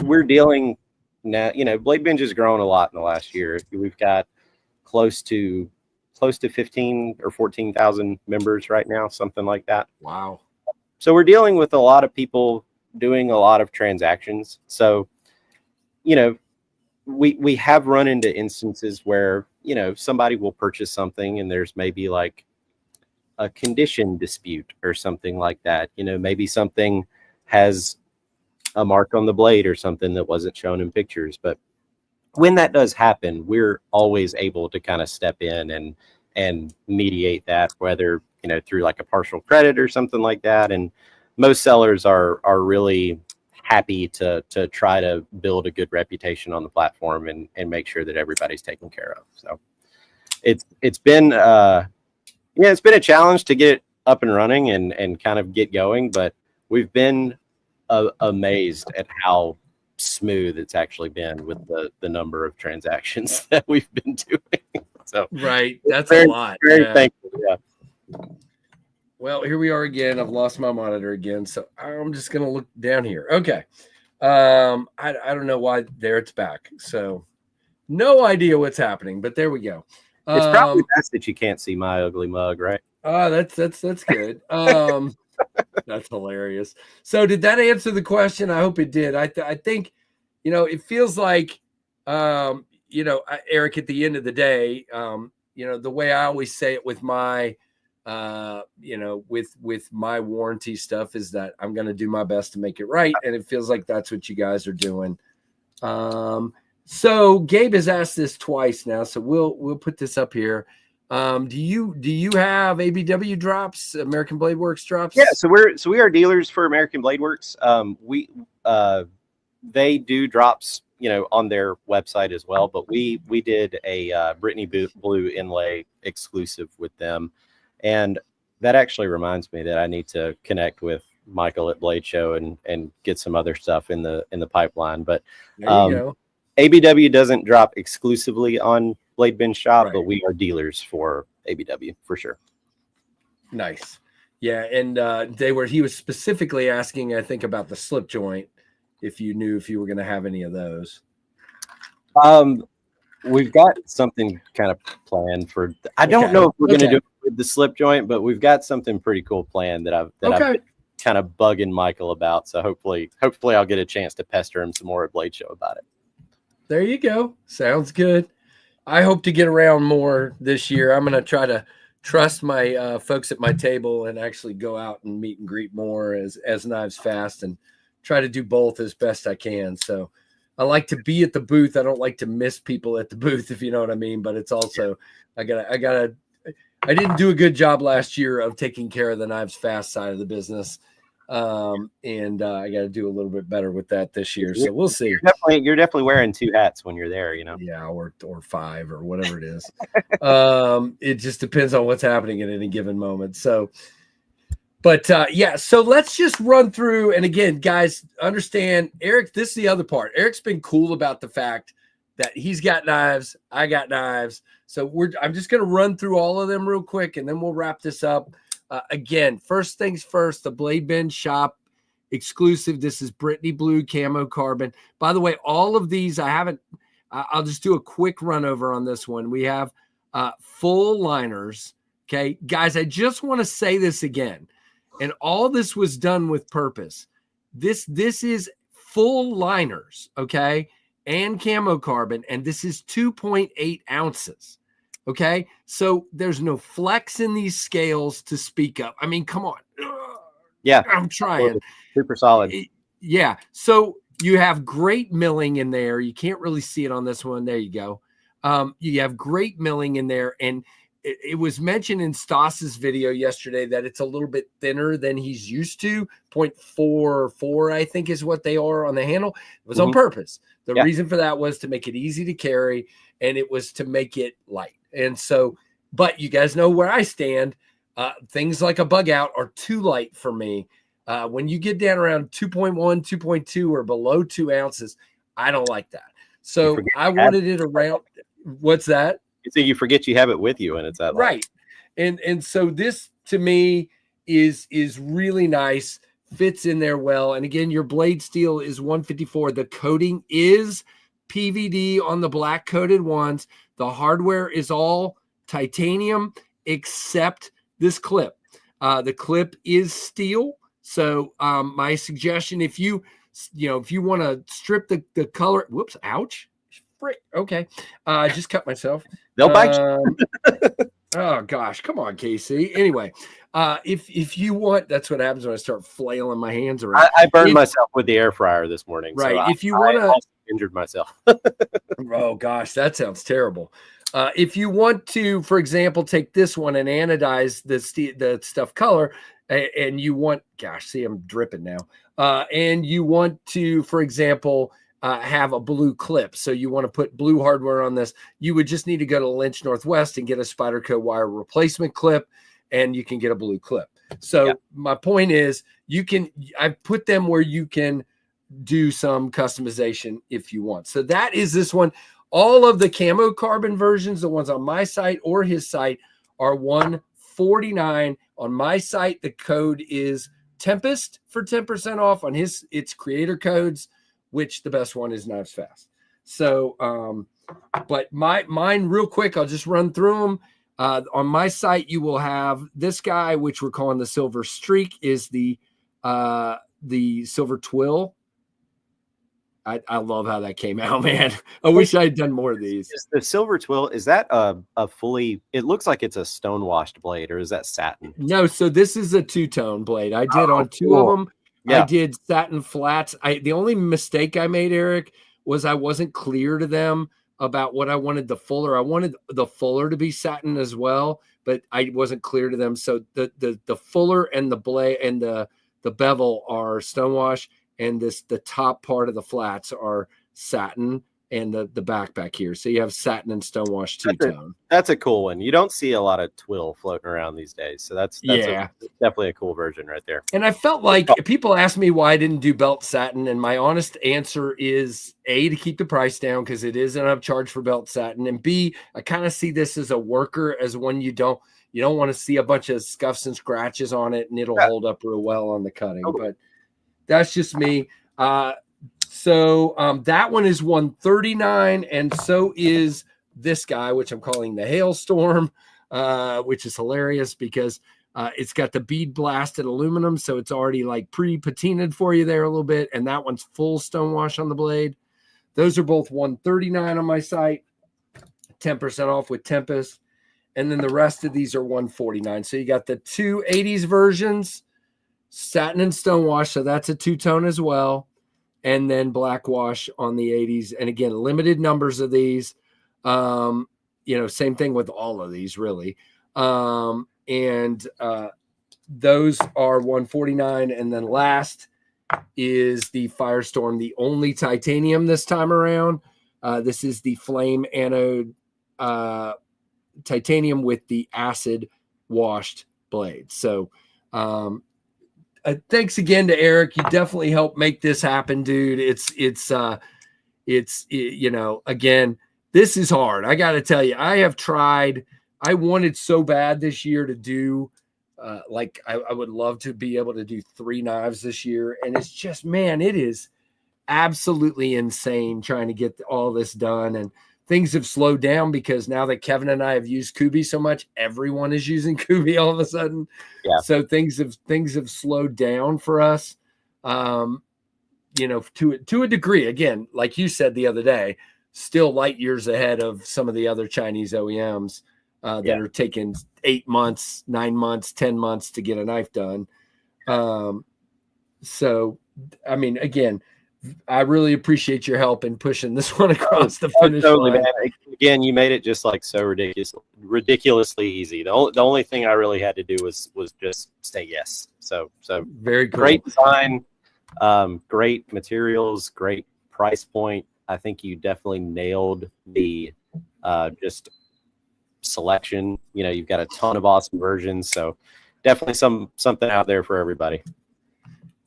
We're dealing now, Blade Binge has grown a lot in the last year. We've got close to 15 or 14,000 members right now, something like that. Wow. So we're dealing with a lot of people doing a lot of transactions. So, we have run into instances where, somebody will purchase something and there's maybe like a condition dispute or something like that. Maybe something has a mark on the blade or something that wasn't shown in pictures. But when that does happen, we're always able to kind of step in and mediate that, whether, through like a partial credit or something like that. And most sellers are really happy to try to build a good reputation on the platform and make sure that everybody's taken care of. So it's been it's been a challenge to get it up and running and kind of get going, but we've been amazed at how smooth it's actually been with the number of transactions that we've been doing. So right, that's a lot. Very thankful. Yeah. Well, here we are again. I've lost my monitor again, so I'm just gonna look down here. Okay. I don't know why. There, it's back. So no idea what's happening, but there we go. It's probably best that you can't see my ugly mug, right? That's good. That's hilarious. So did that answer the question? I hope it did. I think, it feels like, Eric, at the end of the day, the way I always say it with my you know, with my warranty stuff is that I'm going to do my best to make it right. And it feels like that's what you guys are doing. So Gabe has asked this twice now, so we'll put this up here. Do you have ABW drops, American Blade Works drops? Yeah, so we are dealers for American Blade Works. They do drops, you know, on their website as well, but we did a Brittany Blue inlay exclusive with them, and that actually reminds me that I need to connect with Michael at Blade Show and get some other stuff in the pipeline. But there you go. ABW doesn't drop exclusively on Blade Bench Shop, Right. but we are dealers for ABW for sure. Nice. Yeah, and he was specifically asking, I think, about the slip joint, if you knew if you were going to have any of those. We've got something kind of planned for. I don't know if we're going to do it with the slip joint, but we've got something pretty cool planned that I've been kind of bugging Michael about. So hopefully I'll get a chance to pester him some more at Blade Show about it. There you go. Sounds good. I hope to get around more this year. I'm going to try to trust my folks at my table and actually go out and meet and greet more as Knives Fast and try to do both as best I can. So I like to be at the booth. I don't like to miss people at the booth, if you know what I mean. But it's also I didn't do a good job last year of taking care of the Knives Fast side of the business. And I got to do a little bit better with that this year. So we'll see. You're definitely wearing two hats when you're there, you know? Yeah, or five or whatever it is. It just depends on what's happening at any given moment. So, but yeah, so let's just run through. And again, guys, understand, Eric, this is the other part. Eric's been cool about the fact that he's got knives, I got knives. So I'm just going to run through all of them real quick, and then we'll wrap this up. Again, first things first, the Blade Bench Shop exclusive. This is Brittany Blue Camo Carbon. By the way, all of these I'll just do a quick run over on this one. We have full liners. Okay, guys, I just want to say this again. And all this was done with purpose. This is full liners, okay, and camo carbon, and this is 2.8 ounces. Okay, so there's no flex in these scales to speak of. I mean, come on. Yeah, I'm trying. Super solid. Yeah, so you have great milling in there. You can't really see it on this one. There you go. You have great milling in there, and it was mentioned in Stas's video yesterday that it's a little bit thinner than he's used to. 0.44, I think, is what they are on the handle. It was on purpose. The reason for that was to make it easy to carry, and it was to make it light. And so, but you guys know where I stand. Things like a bug out are too light for me. When you get down around 2.1, 2.2 or below 2 ounces, I don't like that. So I wanted it around. What's that? So you forget you have it with you and it's that light. Right. And so this to me is really nice, fits in there well. And again, your blade steel is 154. The coating is PVD on the black coated ones. The hardware is all titanium except this clip. The clip is steel. So my suggestion, if you want to strip the color, whoops, ouch. Frick. Okay. I just cut myself. They'll bite you. Oh gosh, come on, Casey. Anyway, if you want, that's what happens when I start flailing my hands around. I burned myself with the air fryer this morning. Right. So if you want to, injured myself. Oh gosh, that sounds terrible. If you want to, for example, take this one and anodize the stuff color, and you want, gosh, see, I'm dripping now. And you want to, for example, have a blue clip. So you want to put blue hardware on this. You would just need to go to Lynch Northwest and get a Spyderco wire replacement clip, and you can get a blue clip. So my point is, I put them where you can do some customization if you want. So that is this one. All of the camo carbon versions, the ones on my site or his site, are $149. On my site, the code is Tempest for 10% off. On his, it's creator codes, which the best one is Knives Fast. So, but mine real quick, I'll just run through them. On my site, you will have this guy, which we're calling the Silver Streak, is the Silver Twill. I love how that came out, man. I wish I had done more of these. Is the silver twill, is that a fully, it looks like it's a stone washed blade, or is that satin? No, so this is a two-tone blade. I did on two cool. of them. Yeah. I did satin flats. The only mistake I made, Eric, was I wasn't clear to them about what I wanted the fuller. I wanted the fuller to be satin as well, but I wasn't clear to them. So the fuller and the blade and the bevel are stonewash, and the top part of the flats are satin, and the back here. So you have satin and stonewash two-tone. That's a cool one. You don't see a lot of twill floating around these days. So that's definitely a cool version right there. And I felt like people ask me why I didn't do belt satin, and my honest answer is A, to keep the price down because it is an upcharge for belt satin, and B, I kind of see this as a worker, as one you don't want to see a bunch of scuffs and scratches on it, and it'll hold up real well on the cutting. But that's just me. So that one is $139, and so is this guy, which I'm calling the Hailstorm, which is hilarious because it's got the bead blasted aluminum, so it's already like pre-patinaed for you there a little bit, and that one's full stonewash on the blade. Those are both $139 on my site, 10% off with Tempest, and then the rest of these are $149. So you got the two 80s versions, satin and stonewash, so that's a two-tone as well, and then black wash on the 80s. And again, limited numbers of these. Same thing with all of these, really. And those are $149. And then last is the Firestorm, the only titanium this time around. This is the flame anode titanium with the acid washed blade. So thanks again to Eric. You definitely helped make this happen, dude. Again, this is hard. I got to tell you, I have tried. I wanted so bad this year to do, I would love to be able to do 3 knives this year. And it's just, man, it is absolutely insane trying to get all this done. And things have slowed down because now that Kevin and I have used Kubi so much, everyone is using Kubi all of a sudden. Yeah. So things have slowed down for us, to a degree. Again, like you said the other day, still light years ahead of some of the other Chinese OEMs that are taking 8 months, 9 months, 10 months to get a knife done. So, I mean, again, I really appreciate your help in pushing this one across the finish line. Man. Again, you made it just like so ridiculously easy. The only thing I really had to do was just say yes. So very cool. Great design, great materials, great price point. I think you definitely nailed the just selection. You've got a ton of awesome versions, so definitely something out there for everybody.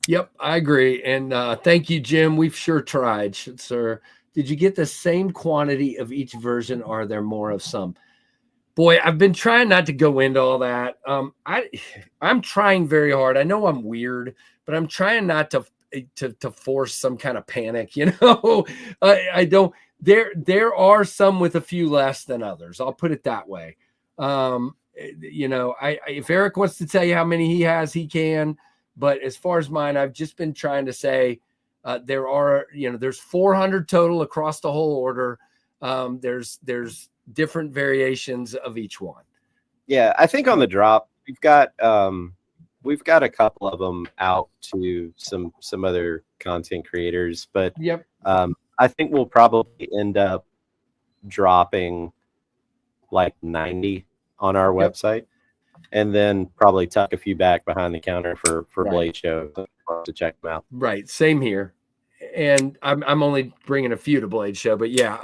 Yep, I agree. And thank you, Jim. We've sure tried, sir. Did you get the same quantity of each version? Or are there more of some? Boy, I've been trying not to go into all that. I'm trying very hard. I know I'm weird, but I'm trying not to force some kind of panic. I don't. There are some with a few less than others. I'll put it that way. If Eric wants to tell you how many he has, he can. But as far as mine, I've just been trying to say there's 400 total across the whole order. There's different variations of each one. Yeah, I think on the drop we've got a couple of them out to some other content creators, but yep. I think we'll probably end up dropping like 90 on our website. And then probably tuck a few back behind the counter for Blade Show to check them out. Right. Same here. And I'm only bringing a few to Blade Show, but yeah.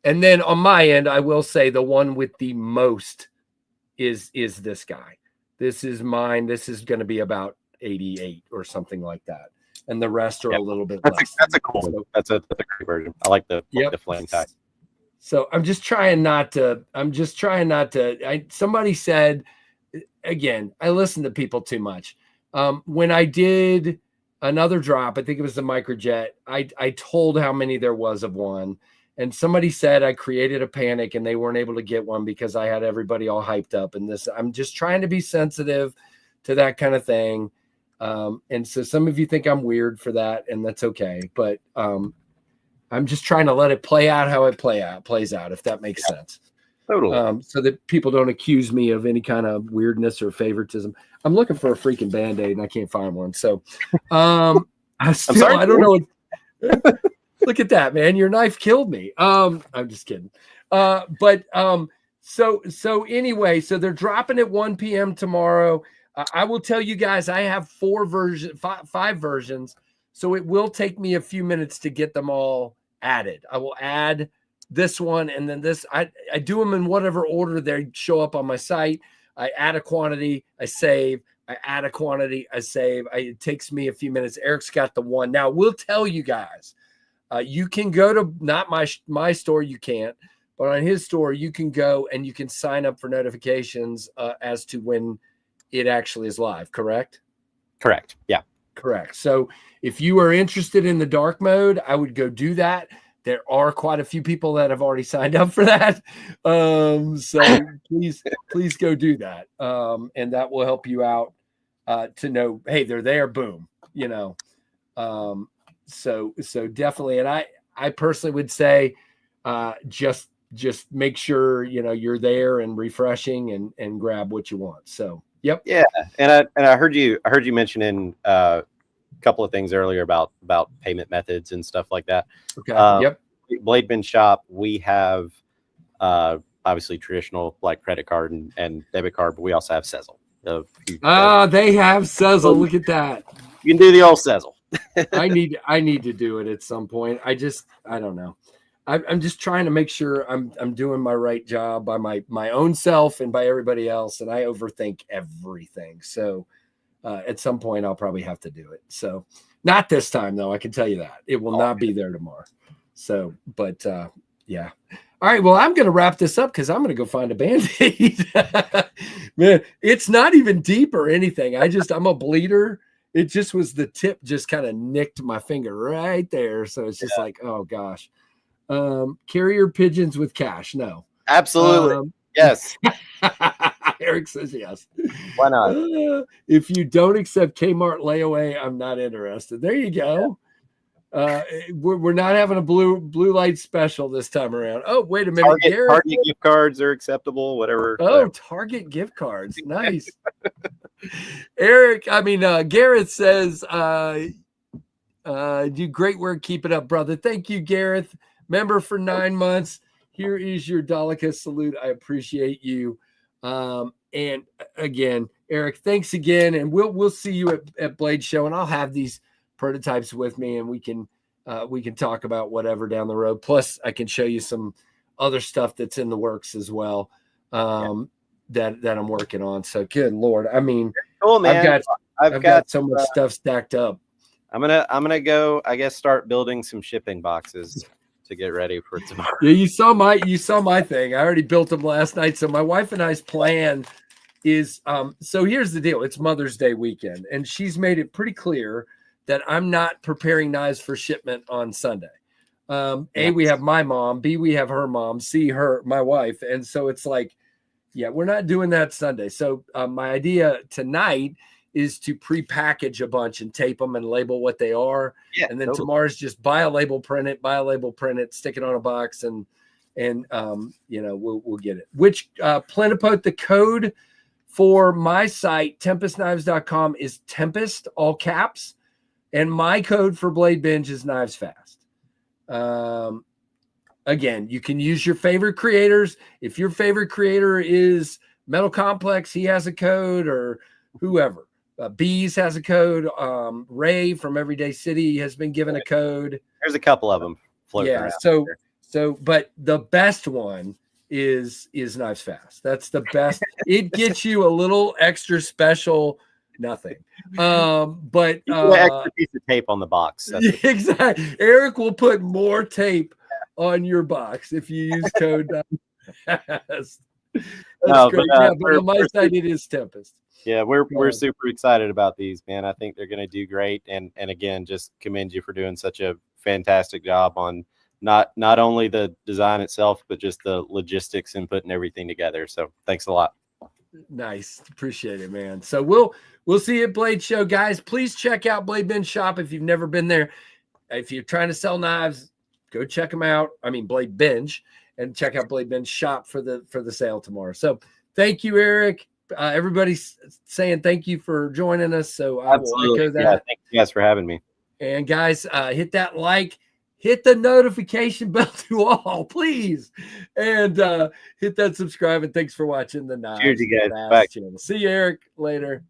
And then on my end, I will say the one with the most is this guy. This is mine. This is going to be about 88 or something like that. And the rest are a little bit less. That's a cool one. That's a great version. I like the flame tie. So I'm just trying not to. Somebody said, again, I listen to people too much. When I did another drop, I think it was the Microjet, I told how many there was of one. And somebody said I created a panic and they weren't able to get one because I had everybody all hyped up. And I'm just trying to be sensitive to that kind of thing. And so some of you think I'm weird for that, and that's okay. But I'm just trying to let it play out how it plays out, if that makes sense. Totally. So that people don't accuse me of any kind of weirdness or favoritism. I'm looking for a freaking Band-Aid and I can't find one. So I don't know. Look at that, man. Your knife killed me. I'm just kidding. So anyway, so they're dropping at 1 p.m. tomorrow. I will tell you guys, I have five versions. So it will take me a few minutes to get them all added. I will add this one and then this. I do them in whatever order they show up on my site. I add a quantity, I save. I add a quantity, I save. It takes me a few minutes. Eric's got the one. Now, we'll tell you guys, you can go to not my store, you can't, but on his store, you can go and you can sign up for notifications as to when it actually is live, correct? Correct. Yeah. Correct. So if you are interested in the dark mode, I would go do that. There are quite a few people that have already signed up for that. So please go do that. And that will help you out to know, hey, they're there. Boom. So definitely. And I personally would say just make sure, you're there and refreshing and grab what you want. So, yep. Yeah. And I heard you mentioning couple of things earlier about payment methods and stuff like that. Okay. Yep. Blade Bin Shop, we have obviously traditional like credit card and debit card, but we also have Sezzle. They have Sezzle. Look at that. You can do the old Sezzle. I need to do it at some point. I don't know. I'm just trying to make sure I'm doing my right job by my own self and by everybody else, and I overthink everything. So at some point, I'll probably have to do it. So not this time, though. I can tell you that. It will not be there tomorrow. So, but yeah. All right. Well, I'm going to wrap this up because I'm going to go find a Band-Aid. Man, it's not even deep or anything. I'm a bleeder. It just was the tip just kind of nicked my finger right there. So it's just like, oh, gosh. Carrier pigeons with cash. No. Absolutely. Yes. Eric says yes. Why not? If you don't accept Kmart layaway, I'm not interested. There you go. We're not having a blue light special this time around. Oh, wait a minute. Target gift cards are acceptable, whatever. Target gift cards. Nice. Gareth says, do great work. Keep it up, brother. Thank you, Gareth. Member for 9 months. Here is your Dolica salute. I appreciate you. And again, Eric, thanks again. And we'll see you at Blade Show, and I'll have these prototypes with me, and we can talk about whatever down the road. Plus, I can show you some other stuff that's in the works as well. That I'm working on. So good Lord. I mean, cool, man. I've got so much stuff stacked up. I'm gonna go, I guess, start building some shipping boxes to get ready for tomorrow. Yeah, you saw my thing. I already built them last night. So my wife and I's plan is so here's the deal. It's Mother's Day weekend, and she's made it pretty clear that I'm not preparing knives for shipment on Sunday. A, we have my mom, B, we have her mom, C, my wife. And so it's like, yeah, we're not doing that Sunday. So my idea tonight is to pre-package a bunch and tape them and label what they are. Yeah, and then tomorrow's just buy a label, print it, stick it on a box, and we'll get it. Which Plenipote, the code for my site, TempestKnives.com, is Tempest, all caps. And my code for Blade Binge is Knives Fast. Again, you can use your favorite creators. If your favorite creator is Metal Complex, he has a code, or whoever. Bees has a code. Ray from Everyday City has been given a code. There's a couple of them floating around. So, but the best one is Knives Fast. That's the best. It gets you a little extra special nothing. But an extra piece of tape on the box. Exactly. Eric will put more tape on your box if you use code. That's great. But on my side, it is Tempest. Yeah, we're super excited about these, man. I think they're going to do great, and again, just commend you for doing such a fantastic job on not only the design itself, but just the logistics and putting everything together. So thanks a lot. Nice, appreciate it, man. So we'll see you at Blade Show, guys. Please check out Blade Bin Shop if you've never been there. If you're trying to sell knives, go check them out. I mean, Blade Binge, and check out Blade Binge shop for the sale tomorrow. So thank you, Eric. Everybody's saying thank you for joining us. So I will echo that. Yeah, thank you guys for having me. And guys, hit that like, hit the notification bell to all, please, and hit that subscribe. And thanks for watching the Knives Cheers, you guys. Fast Bye. channel. See you, Eric, later.